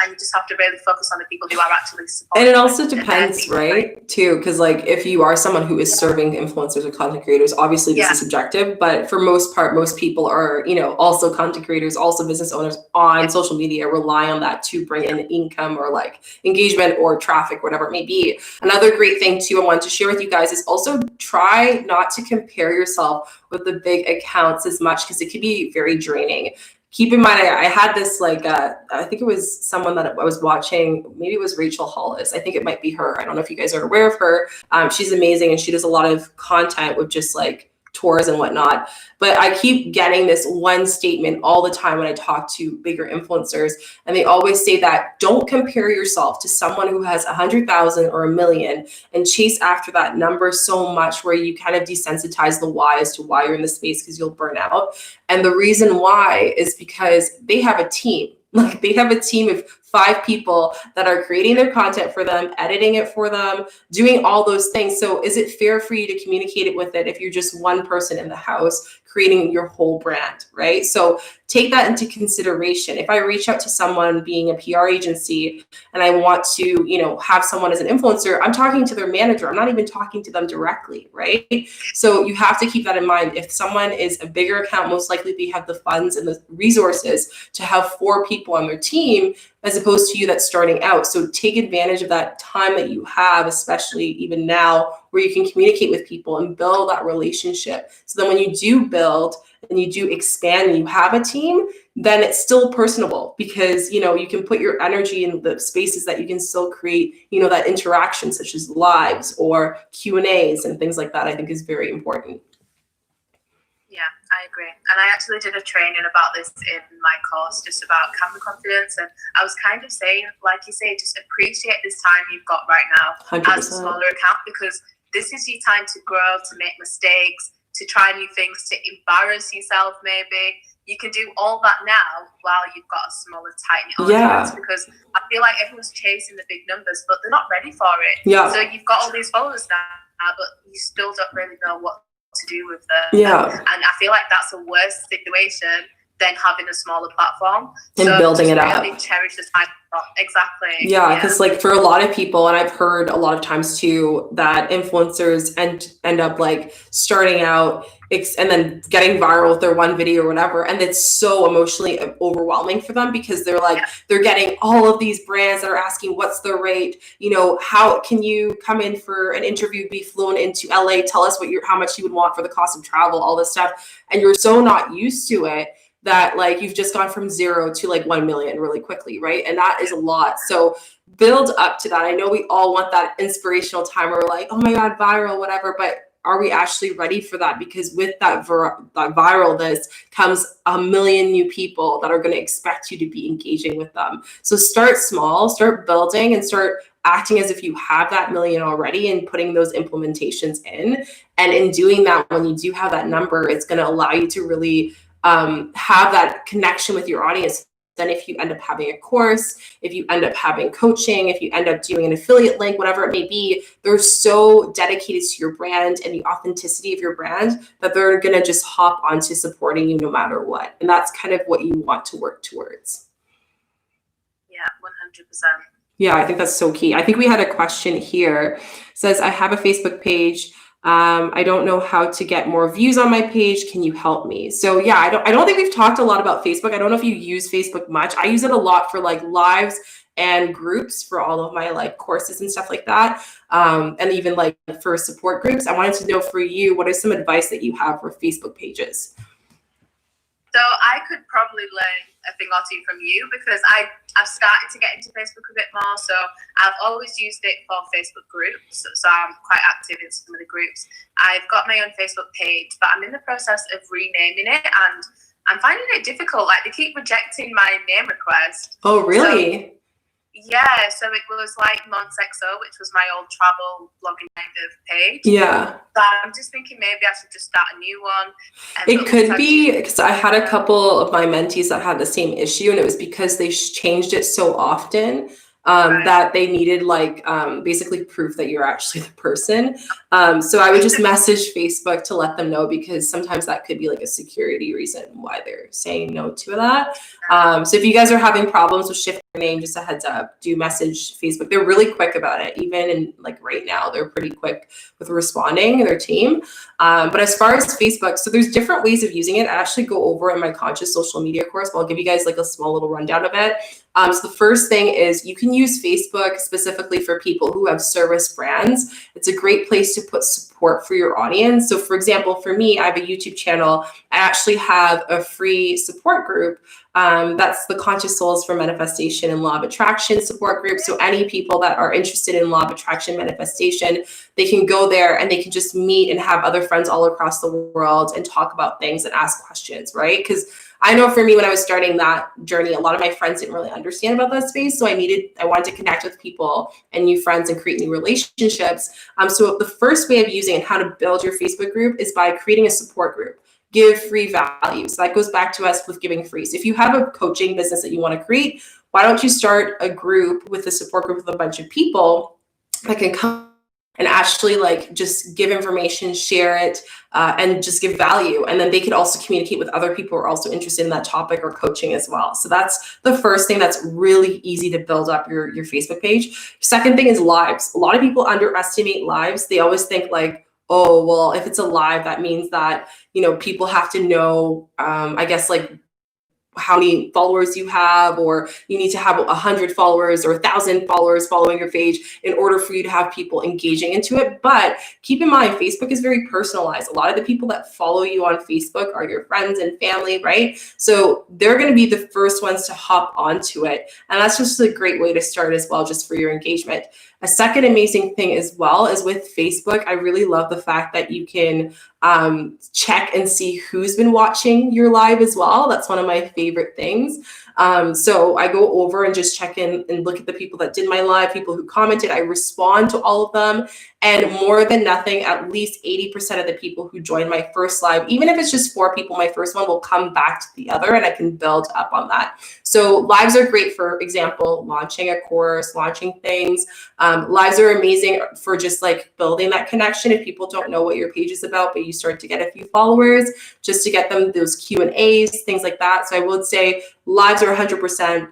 and you just have to really focus on the people who are actually supporting. And it also depends, right, too, because like if you are someone who is serving influencers or content creators, obviously this is subjective, but for most part, most people are, you know, also content creators, also business owners on social media, rely on that to bring in income or like engagement or traffic, whatever it may be. Another great thing too I wanted to share with you guys is also try not to compare yourself with the big accounts as much, because it can be very draining. keep in mind, I had this like, I think it was someone that I was watching, maybe it was Rachel Hollis. I think it might be her. I don't know if you guys are aware of her. She's amazing, and she does a lot of content with just like tours and whatnot. But I keep getting this one statement all the time when I talk to bigger influencers, and they always say that don't compare yourself to someone who has 100,000 or 1,000,000 and chase after that number so much where you kind of desensitize the why as to why you're in the space, because you'll burn out. And the reason why is because they have a team. Like they have a team of 5 people that are creating their content for them, editing it for them, doing all those things. So is it fair for you to communicate it with it if you're just one person in the house creating your whole brand, right? So take that into consideration. If I reach out to someone being a PR agency and I want to, you know, have someone as an influencer, I'm talking to their manager. I'm not even talking to them directly, right? So you have to keep that in mind. If someone is a bigger account, most likely they have the funds and the resources to have 4 people on their team, as opposed to you that's starting out. So take advantage of that time that you have, especially even now, where you can communicate with people and build that relationship. So then when you do build and you do expand and you have a team, then it's still personable, because, you know, you can put your energy in the spaces that you can still create, you know, that interaction, such as lives or Q&As and things like that, I think is very important. Yeah, I agree. And I actually did a training about this in my course, just about camera confidence. And I was kind of saying, like you say, just appreciate this time you've got right now 100%. As a smaller account, because this is your time to grow, to make mistakes, to try new things, to embarrass yourself maybe. You can do all that now while you've got a smaller, tight audience, because I feel like everyone's chasing the big numbers, but they're not ready for it. Yeah. So you've got all these followers now, but you still don't really know what to do with them. Yeah. And I feel like that's a worse situation than having a smaller platform. And so building it really up. Cherish the time. Exactly. Yeah, because like for a lot of people, and I've heard a lot of times too, that influencers end up like starting out and then getting viral with their one video or whatever, and it's so emotionally overwhelming for them, because they're like, they're getting all of these brands that are asking, what's the rate, you know, how can you come in for an interview, be flown into LA, tell us how much you would want for the cost of travel, all this stuff, and you're so not used to it that like you've just gone from 0 to like 1 million really quickly, right? And that is a lot. So build up to that. I know we all want that inspirational time where we're like, oh my God, viral, whatever, but are we actually ready for that? Because with that viralness comes 1 million new people that are going to expect you to be engaging with them. So start small, start building, and start acting as if you have that million already and putting those implementations in. And in doing that, when you do have that number, it's going to allow you to really have that connection with your audience. Then if you end up having a course, if you end up having coaching, if you end up doing an affiliate link, whatever it may be, they're so dedicated to your brand and the authenticity of your brand that they're going to just hop onto supporting you no matter what. And that's kind of what you want to work towards. Yeah, 100%. Yeah, I think that's so key. I think we had a question here. It says, I have a Facebook page. I don't know how to get more views on my page. Can you help me? So yeah, I don't think we've talked a lot about Facebook. I don't know if you use Facebook much. I use it a lot for like lives and groups for all of my like courses and stuff like that. And even like for support groups. I wanted to know for you, what is some advice that you have for Facebook pages? So I could probably learn a thing or two from you, because I've started to get into Facebook a bit more. So I've always used it for Facebook groups. So I'm quite active in some of the groups. I've got my own Facebook page, but I'm in the process of renaming it, and I'm finding it difficult. Like they keep rejecting my name request. Oh, really? Yeah, so it was like Montelle, which was my old travel blogging kind of page. Yeah. So I'm just thinking maybe I should just start a new one. It could be, because I had a couple of my mentees that had the same issue, and it was because they changed it so often that they needed like basically proof that you're actually the person. So I would just message Facebook to let them know, because sometimes that could be like a security reason why they're saying no to that. So if you guys are having problems with shifting your name, just a heads up, do message Facebook. They're really quick about it. Even in like right now, they're pretty quick with responding, their team. But as far as Facebook, so there's different ways of using it. I actually go over in my conscious social media course, but I'll give you guys like a small little rundown of it. So the first thing is you can use Facebook specifically for people who have service brands. It's a great place to put support for your audience. So for example, for me, I have a YouTube channel. I actually have a free support group That's the Conscious Souls for Manifestation and Law of Attraction support group. So any people that are interested in law of attraction manifestation, they can go there and they can just meet and have other friends all across the world and talk about things and ask questions, right? Because I know for me, when I was starting that journey, a lot of my friends didn't really understand about that space. So I wanted to connect with people and new friends and create new relationships. So the first way of using and how to build your Facebook group is by creating a support group. Give free value. So that goes back to us with giving free. So if you have a coaching business that you want to create, why don't you start a group with a support group with a bunch of people that can come and actually like just give information, share it, and just give value. And then they could also communicate with other people who are also interested in that topic or coaching as well. So that's the first thing that's really easy to build up your Facebook page. Second thing is lives. A lot of people underestimate lives. They always think like, oh, well, if it's a live, that means that, people have to know, I guess, like how many followers you have, or you need to have 100 followers or 1,000 followers following your page in order for you to have people engaging into it. But keep in mind, Facebook is very personalized. A lot of the people that follow you on Facebook are your friends and family, right? So they're going to be the first ones to hop onto it. And that's just a great way to start as well, just for your engagement. A second amazing thing as well is with Facebook, I really love the fact that you can check and see who's been watching your live as well. That's one of my favorite things. So I go over and just check in and look at the people that did my live, people who commented. I respond to all of them. And more than nothing, at least 80% of the people who joined my first live, even if it's just 4 people, my first one will come back to the other and I can build up on that. So lives are great, for example, launching a course, launching things. Lives are amazing for just like building that connection. If people don't know what your page is about, but you start to get a few followers, just to get them those Q&As, things like that. So I would say lives are 100%.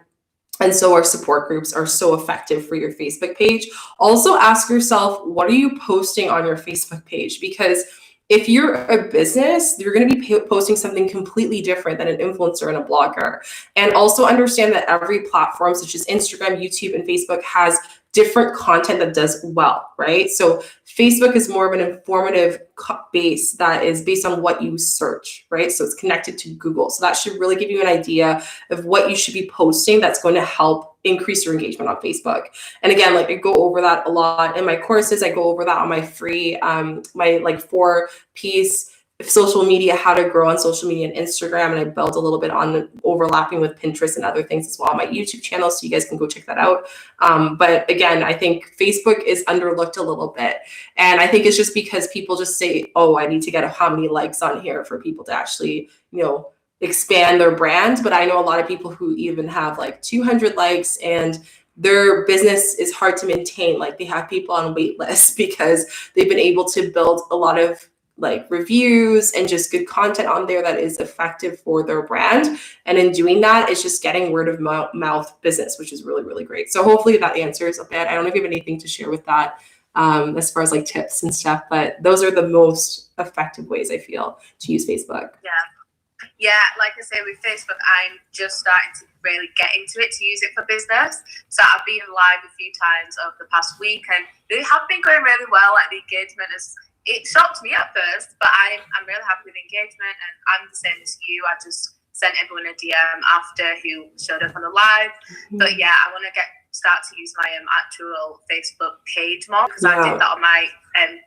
And so our support groups are so effective for your Facebook page. Also ask yourself, what are you posting on your Facebook page? Because if you're a business, you're going to be posting something completely different than an influencer and a blogger. And also understand that every platform, such as Instagram, YouTube, and Facebook, has different content that does well, right? So Facebook is more of an informative base that is based on what you search, right? So it's connected to Google. So that should really give you an idea of what you should be posting that's going to help increase your engagement on Facebook. And again, like I go over that a lot in my courses. I go over that on my free, my like 4-piece social media, how to grow on social media and Instagram. And I build a little bit on overlapping with Pinterest and other things as well on my YouTube channel. So you guys can go check that out. But again, I think Facebook is underlooked a little bit. And I think it's just because people just say, oh, I need to get how many likes on here for people to actually, expand their brand. But I know a lot of people who even have like 200 likes and their business is hard to maintain. Like they have people on wait lists because they've been able to build a lot of like reviews and just good content on there that is effective for their brand. And in doing that, it's just getting word of mouth business, which is really, really great. So hopefully that answers a bit. I don't know if you have anything to share with that as far as like tips and stuff, but those are the most effective ways I feel to use Facebook. Yeah, like I say, with Facebook, I'm just starting to really get into it to use it for business. So I've been live a few times over the past week and they have been going really well. Like the engagement it shocked me at first, but I'm really happy with the engagement, and I'm the same as you. I just sent everyone a DM after who showed up on the live. But yeah, I want to start to use my actual Facebook page more, because I did that on my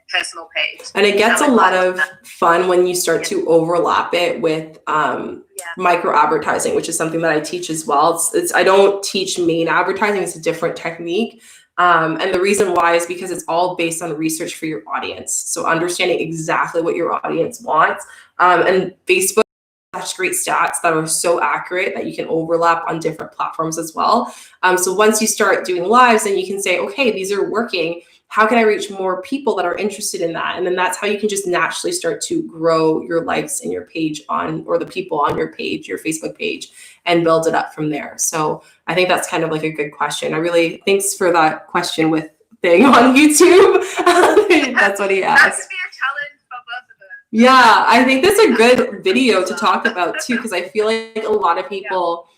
personal page. And it gets a lot of fun when you start to overlap it with micro advertising, which is something that I teach as well. I don't teach main advertising. It's a different technique. And the reason why is because it's all based on research for your audience. So understanding exactly what your audience wants. And Facebook has great stats that are so accurate that you can overlap on different platforms as well. So once you start doing lives, then you can say, okay, these are working. How can I reach more people that are interested in that? And then that's how you can just naturally start to grow your likes and your page or the people on your page, your Facebook page, and build it up from there. So I think that's kind of like a good question. Thanks for that question with thing on YouTube. That's what he asked. That could be a challenge for both of us. Yeah, I think that's a good video to talk about too, because I feel like a lot of people,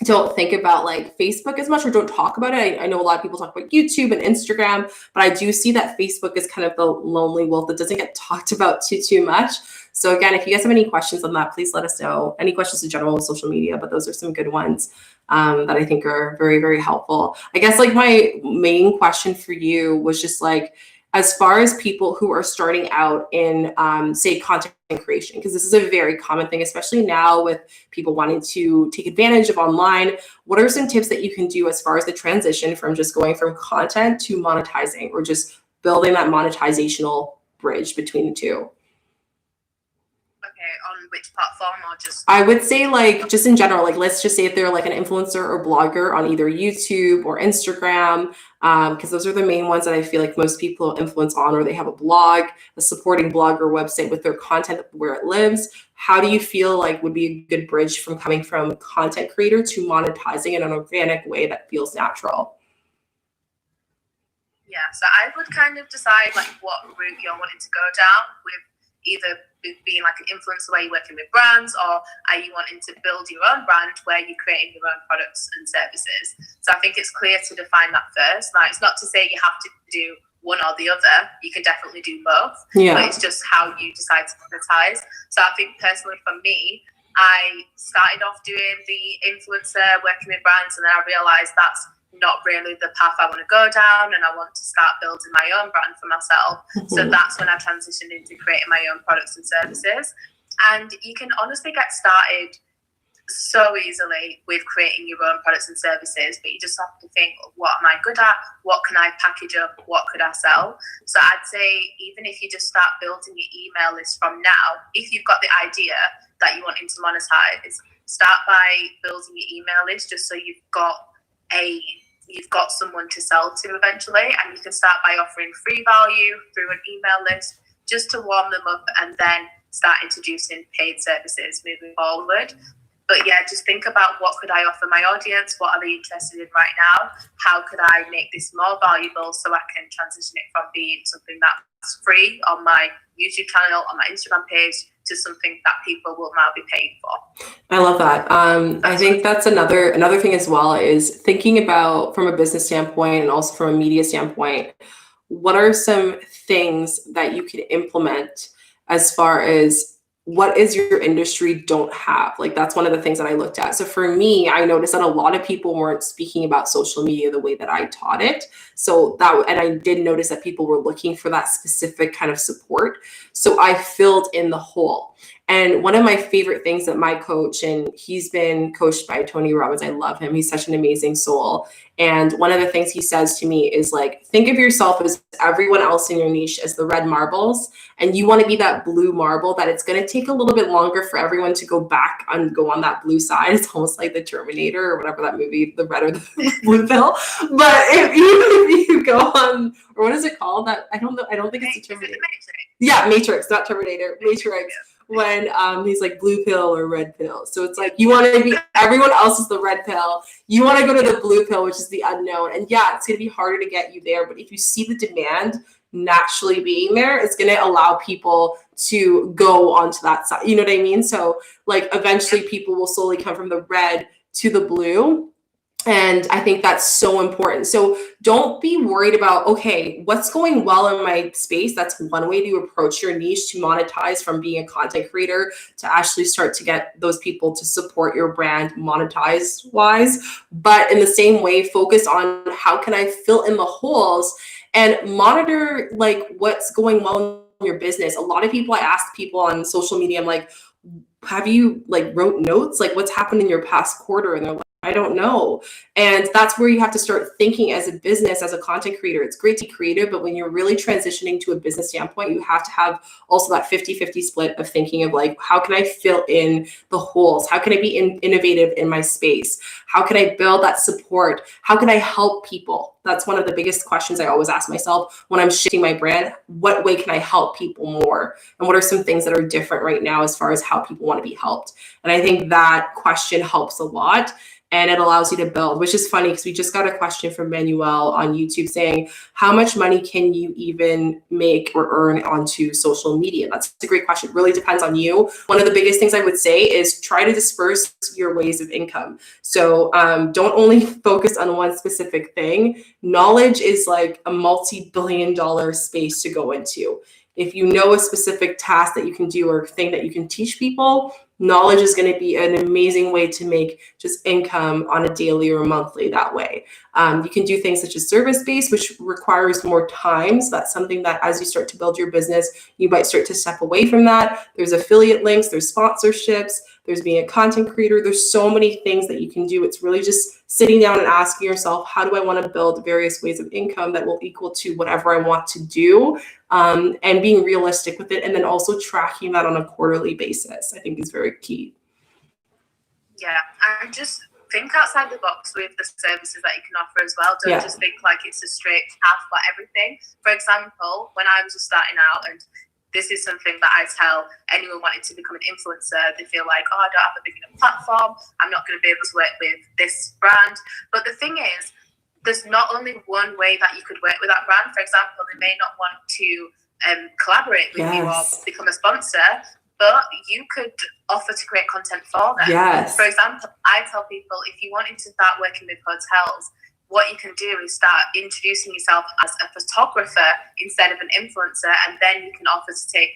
don't think about like Facebook as much or don't talk about it. I know a lot of people talk about YouTube and Instagram, but I do see that Facebook is kind of the lonely wolf that doesn't get talked about too much. So again, if you guys have any questions on that, please let us know. Any questions in general with social media, but those are some good ones that I think are very, very helpful. I guess like my main question for you was just like, as far as people who are starting out in, say, content creation, because this is a very common thing, especially now with people wanting to take advantage of online. What are some tips that you can do as far as the transition from just going from content to monetizing, or just building that monetizational bridge between the two? On which platform, or just? I would say like just in general, like let's just say if they're like an influencer or blogger on either YouTube or Instagram, because those are the main ones that I feel like most people influence on, or they have a blog, a supporting blog or website with their content where it lives. How do you feel like would be a good bridge from coming from content creator to monetizing in an organic way that feels natural? Yeah, so I would kind of decide like what route you're wanting to go down with, either being like an influencer where you're working with brands, or are you wanting to build your own brand where you're creating your own products and services. So I think it's clear to define that first. Like, it's not to say you have to do one or the other. You can definitely do both, but it's just how you decide to monetize. So I think personally for me, I started off doing the influencer, working with brands, and then I realized that's not really the path I want to go down, and I want to start building my own brand for myself. So that's when I transitioned into creating my own products and services. And you can honestly get started so easily with creating your own products and services, but you just have to think, what am I good at? What can I package up? What could I sell? So I'd say even if you just start building your email list from now, if you've got the idea that you're wanting to monetize, start by building your email list just so you've got someone to sell to eventually, and you can start by offering free value through an email list just to warm them up, and then start introducing paid services moving forward. But yeah, just think about, what could I offer my audience? What are they interested in right now? How could I make this more valuable so I can transition it from being something that's free on my YouTube channel, on my Instagram page, to something that people will now be paying for. I love that. I think that's another thing as well, is thinking about from a business standpoint and also from a media standpoint, what are some things that you can implement as far as what is your industry don't have? Like, that's one of the things that I looked at. So for me, I noticed that a lot of people weren't speaking about social media the way that I taught it. So and I did notice that people were looking for that specific kind of support. So I filled in the hole. And one of my favorite things that my coach, and he's been coached by Tony Robbins, I love him. He's such an amazing soul. And one of the things he says to me is like, think of yourself as everyone else in your niche as the red marbles, and you want to be that blue marble that it's going to take a little bit longer for everyone to go back and go on that blue side. It's almost like the Terminator or whatever that movie, the red or the blue pill. But if you go on, or what is it called? That I don't know. I don't think it's the Terminator. Yeah, Matrix, not Terminator. Matrix. When he's like blue pill or red pill. So it's like, you want to be, everyone else is the red pill. You want to go to the blue pill, which is the unknown. And yeah, it's going to be harder to get you there. But if you see the demand naturally being there, it's going to allow people to go onto that side. You know what I mean? So like eventually people will slowly come from the red to the blue. And I think that's so important. So don't be worried about, okay, what's going well in my space. That's one way to approach your niche to monetize from being a content creator, to actually start to get those people to support your brand monetize wise. But in the same way, focus on how can I fill in the holes and monitor like what's going well in your business. A lot of people, I ask people on social media, I'm like, have you like wrote notes? Like what's happened in your past quarter? And they're like, I don't know. And that's where you have to start thinking as a business, as a content creator. It's great to be creative, but when you're really transitioning to a business standpoint, you have to have also that 50-50 split of thinking of like, how can I fill in the holes? How can I be innovative in my space? How can I build that support? How can I help people? That's one of the biggest questions I always ask myself when I'm shifting my brand. What way can I help people more? And what are some things that are different right now as far as how people want to be helped? And I think that question helps a lot. and it allows you to build, which is funny because we just got a question from Manuel on YouTube saying, how much money can you even make or earn onto social media? That's a great question. It really depends on you. One of the biggest things I would say is try to disperse your ways of income. So don't only focus on one specific thing. Knowledge is like a multi-billion-dollar space to go into. If you know a specific task that you can do or thing that you can teach people, knowledge is going to be an amazing way to make just income on a daily or monthly that way. You can do things such as service-based, which requires more time. So that's something that as you start to build your business, you might start to step away from that. There's affiliate links, there's sponsorships, there's being a content creator. There's so many things that you can do. It's really just sitting down and asking yourself, how do I want to build various ways of income that will equal to whatever I want to do? And being realistic with it, and then also tracking that on a quarterly basis, I think is very key. Yeah, and just think outside the box with the services that you can offer as well. Don't just think like it's a straight path for everything. For example, when I was just starting out, and this is something that I tell anyone wanting to become an influencer, they feel like, oh, I don't have a big enough platform, I'm not going to be able to work with this brand. But the thing is, there's not only one way that you could work with that brand. For example, they may not want to collaborate with you or become a sponsor, but you could offer to create content for them. For example, I tell people, if you wanted to start working with hotels, what you can do is start introducing yourself as a photographer instead of an influencer, and then you can offer to take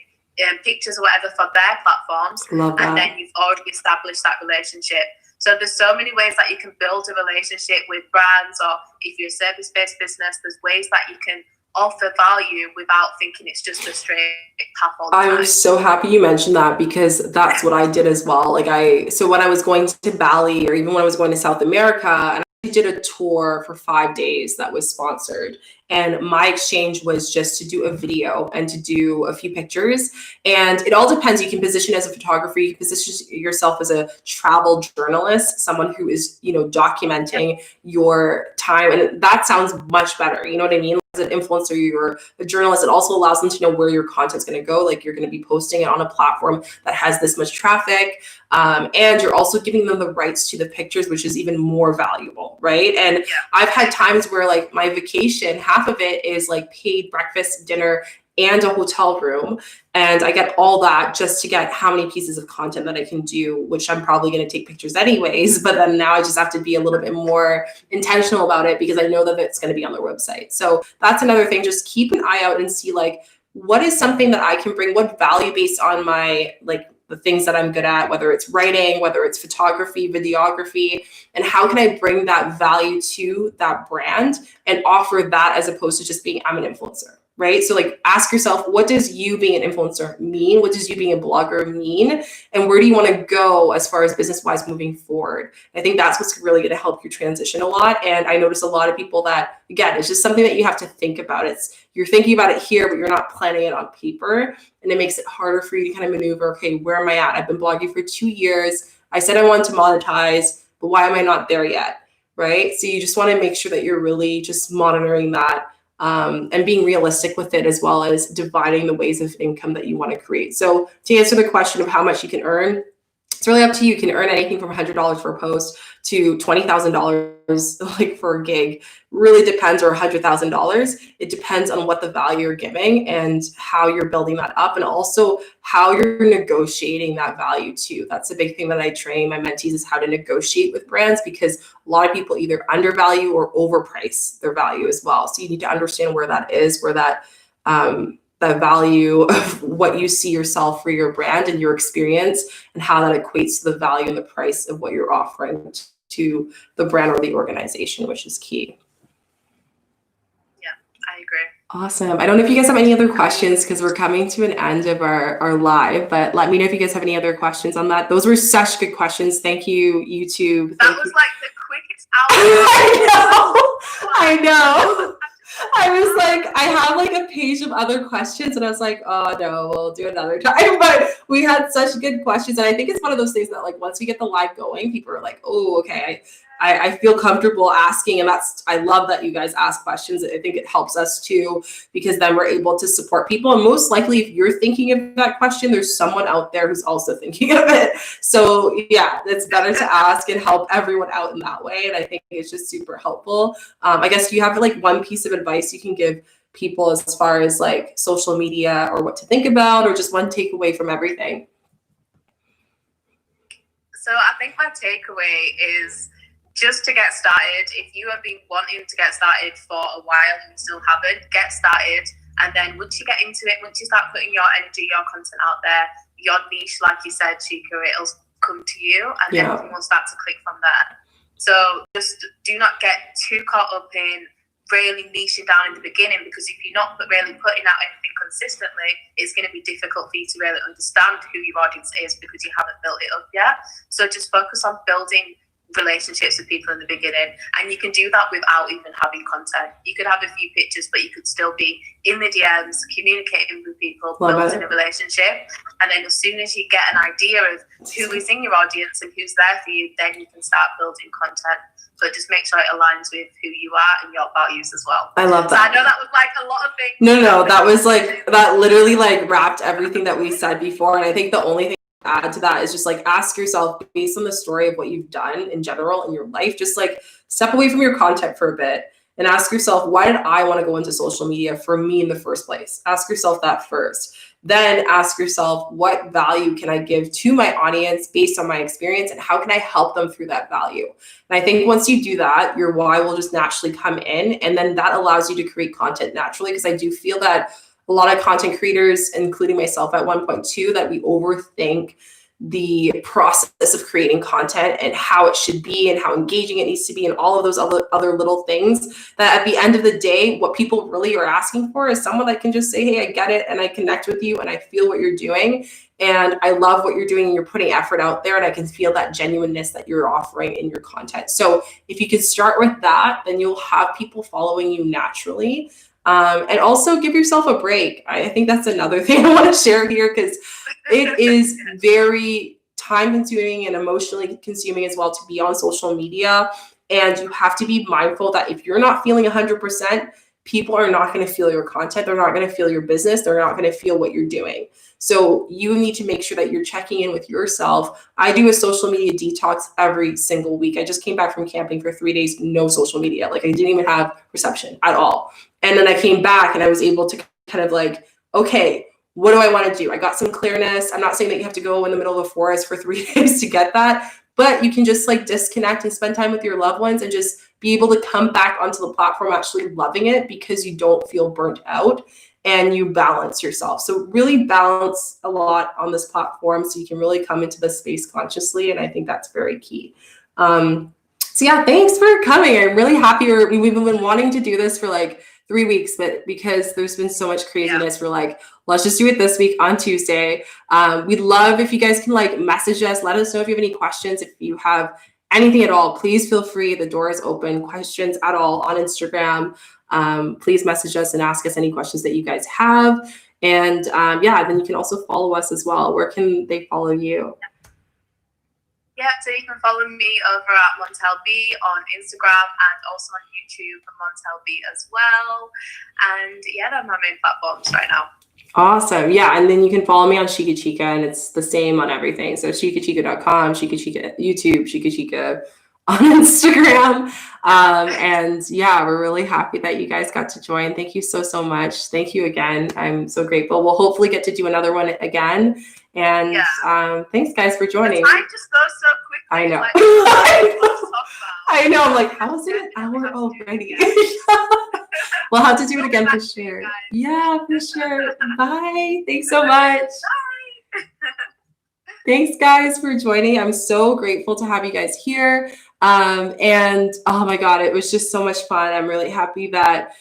pictures or whatever for their platforms, and then you've already established that relationship. So there's so many ways that you can build a relationship with brands, or if you're a service-based business, there's ways that you can offer value without thinking it's just a straight path all the time. I'm so happy you mentioned that, because that's what I did as well. So when I was going to Bali, or even when I was going to South America, and I did a tour for 5 days that was sponsored. And my exchange was just to do a video and to do a few pictures. And it all depends. You can position as a photographer, you can position yourself as a travel journalist, someone who is, documenting your time. And that sounds much better. You know what I mean? As an influencer, you're a journalist. It also allows them to know where your content's going to go. Like, you're going to be posting it on a platform that has this much traffic. And you're also giving them the rights to the pictures, which is even more valuable, right? And I've had times where, like, my vacation, half of it is like paid breakfast, dinner, and a hotel room. And I get all that just to get how many pieces of content that I can do, which I'm probably going to take pictures anyways. But then now I just have to be a little bit more intentional about it, because I know that it's going to be on their website. So that's another thing. Just keep an eye out and see, like, what is something that I can bring, what value based on my, like, the things that I'm good at, whether it's writing, whether it's photography, videography, and how can I bring that value to that brand and offer that, as opposed to just being, I'm an influencer, right? So, like, ask yourself, what does you being an influencer mean? What does you being a blogger mean? And where do you want to go as far as business-wise moving forward? I think that's what's really going to help you transition a lot. And I notice a lot of people that, again, it's just something that you have to think about. You're thinking about it here, but you're not planning it on paper. And it makes it harder for you to kind of maneuver, okay, where am I at? I've been blogging for 2 years. I said I wanted to monetize, but why am I not there yet, right? So you just want to make sure that you're really just monitoring that, and being realistic with it, as well as dividing the ways of income that you want to create. So to answer the question of how much you can earn, it's really up to you. You can earn anything from $100 for a post to $20,000 like for a gig. Really depends, or $100,000. It depends on what the value you're giving and how you're building that up, and also how you're negotiating that value too. That's a big thing that I train my mentees, is how to negotiate with brands, because a lot of people either undervalue or overprice their value as well. So you need to understand where that is, where that the value of what you see yourself for your brand and your experience, and how that equates to the value and the price of what you're offering to the brand or the organization, which is key. Yeah, I agree. Awesome. I don't know if you guys have any other questions, because we're coming to an end of our live, but let me know if you guys have any other questions on that. Those were such good questions. Thank you, YouTube. That was like the quickest hour. I know. I was like, I have like a page of other questions, and I was like, oh no, we'll do another time. But we had such good questions, and I think it's one of those things that, like, once we get the live going, people are like, oh, okay, I feel comfortable asking, and I love that you guys ask questions. I think it helps us too, because then we're able to support people. And most likely, if you're thinking of that question, there's someone out there who's also thinking of it. So yeah, it's better to ask and help everyone out in that way. And I think it's just super helpful. I guess you have like one piece of advice you can give people as far as like social media or what to think about, or just one takeaway from everything? So I think my takeaway is just to get started. If you have been wanting to get started for a while and you still haven't, get started. And then once you get into it, once you start putting your energy, your content out there, your niche, like you said, Chica, it'll come to you, and then everything will start to click from there. So just do not get too caught up in really niching down in the beginning, because if you're not really putting out anything consistently, it's going to be difficult for you to really understand who your audience is, because you haven't built it up yet. So just focus on building relationships with people in the beginning, and you can do that without even having content. You could have a few pictures, but you could still be in the DMs, communicating with people, building a relationship. And then as soon as you get an idea of who is in your audience and who's there for you, then you can start building content. But just make sure it aligns with who you are and your values as well. I love that. So I know that was like a lot of things. No, that was like, that literally like wrapped everything that we said before. And I think the only thing to add to that is just like ask yourself, based on the story of what you've done in general in your life, just like step away from your content for a bit and ask yourself, why did I want to go into social media for me in the first place? Ask yourself that first. Then ask yourself, what value can I give to my audience based on my experience, and how can I help them through that value? And I think once you do that, your why will just naturally come in, and then that allows you to create content naturally, because I do feel that a lot of content creators, including myself at one point too, that we overthink the process of creating content and how it should be and how engaging it needs to be and all of those other little things, that at the end of the day, what people really are asking for is someone that can just say, hey, I get it, and I connect with you, and I feel what you're doing, and I love what you're doing, and you're putting effort out there, and I can feel that genuineness that you're offering in your content. So if you can start with that, then you'll have people following you naturally. And also give yourself a break. I think that's another thing I want to share here, because it is very time consuming and emotionally consuming as well to be on social media. And you have to be mindful that if you're not feeling 100%, people are not going to feel your content. They're not going to feel your business. They're not going to feel what you're doing. So you need to make sure that you're checking in with yourself. I do a social media detox every single week. I just came back from camping for 3 days, no social media. Like I didn't even have reception at all. And then I came back and I was able to kind of like, okay, what do I want to do? I got some clearness. I'm not saying that you have to go in the middle of a forest for 3 days to get that, but you can just like disconnect and spend time with your loved ones and just be able to come back onto the platform actually loving it, because you don't feel burnt out and you balance yourself. So really balance a lot on this platform so you can really come into the space consciously. And I think that's very key. So yeah, thanks for coming. I'm really happy. We've been wanting to do this for like 3 weeks, but because there's been so much craziness, we're like, let's just do it this week on Tuesday. We'd love if you guys can like message us, let us know if you have any questions. If you have anything at all, please feel free. The door is open. Questions at all on Instagram. Please message us and ask us any questions that you guys have. And yeah, then you can also follow us as well. Where can they follow you? Yeah, so you can follow me over at Montelle B on Instagram and also on YouTube, Montelle B as well. And yeah, they're my main platforms right now. Awesome. Yeah. And then you can follow me on Shika Chica, and it's the same on everything. So shikachica.com, Shika Chica YouTube, Shika Chica on Instagram. And yeah, we're really happy that you guys got to join. Thank you so much. Thank you again. I'm so grateful. We'll hopefully get to do another one again. And thanks guys for joining. The time just goes so quickly. I know. Like, I know. I'm like, how is it an hour already? We'll have to do it again for sure. Yeah, for sure. Bye. Thanks so much. Bye. Thanks guys for joining. I'm so grateful to have you guys here. And oh my God, it was just so much fun. I'm really happy that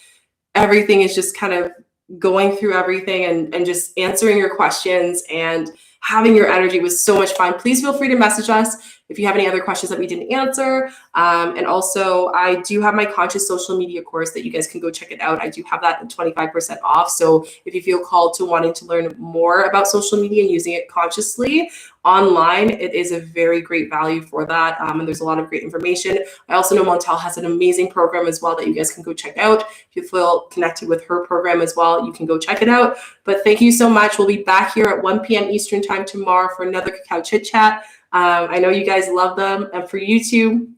everything is just kind of going through everything and just answering your questions and having your energy was so much fun. Please feel free to message us. if you have any other questions that we didn't answer. And also, I do have my conscious social media course that you guys can go check it out. I do have that at 25% off. So if you feel called to wanting to learn more about social media and using it consciously online, it is a very great value for that. And there's a lot of great information. I also know Montelle has an amazing program as well that you guys can go check out. If you feel connected with her program as well, you can go check it out. But thank you so much. We'll be back here at 1 p.m. Eastern time tomorrow for another Cacao Chit Chat. I know you guys love them. And for YouTube,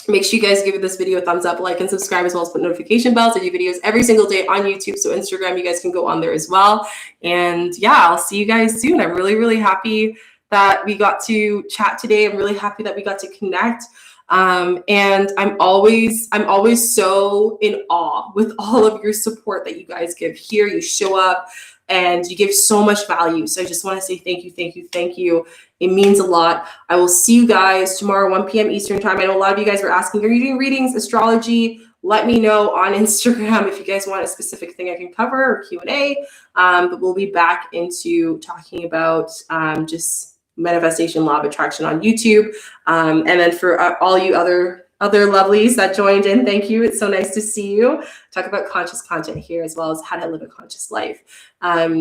make sure you guys give this video a thumbs up, like, and subscribe, as well as put notification bells. I do videos every single day on YouTube. So Instagram, you guys can go on there as well. And yeah, I'll see you guys soon. I'm really, really happy that we got to chat today. I'm really happy that we got to connect. And I'm always so in awe with all of your support that you guys give here. You show up and you give so much value. So I just want to say thank you, thank you, thank you. It means a lot. I will see you guys tomorrow, 1 p.m. Eastern time. I know a lot of you guys were asking, are you doing readings, astrology? Let me know on Instagram if you guys want a specific thing I can cover or Q&A. But we'll be back into talking about just manifestation, law of attraction on YouTube. And then for all you other lovelies that joined in, thank you. It's so nice to see you. Talk about conscious content here, as well as how to live a conscious life.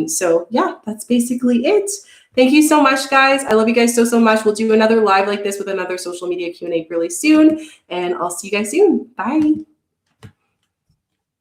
So yeah, that's basically it. Thank you so much, guys. I love you guys so, so much. We'll do another live like this with another social media Q&A really soon. And I'll see you guys soon. Bye.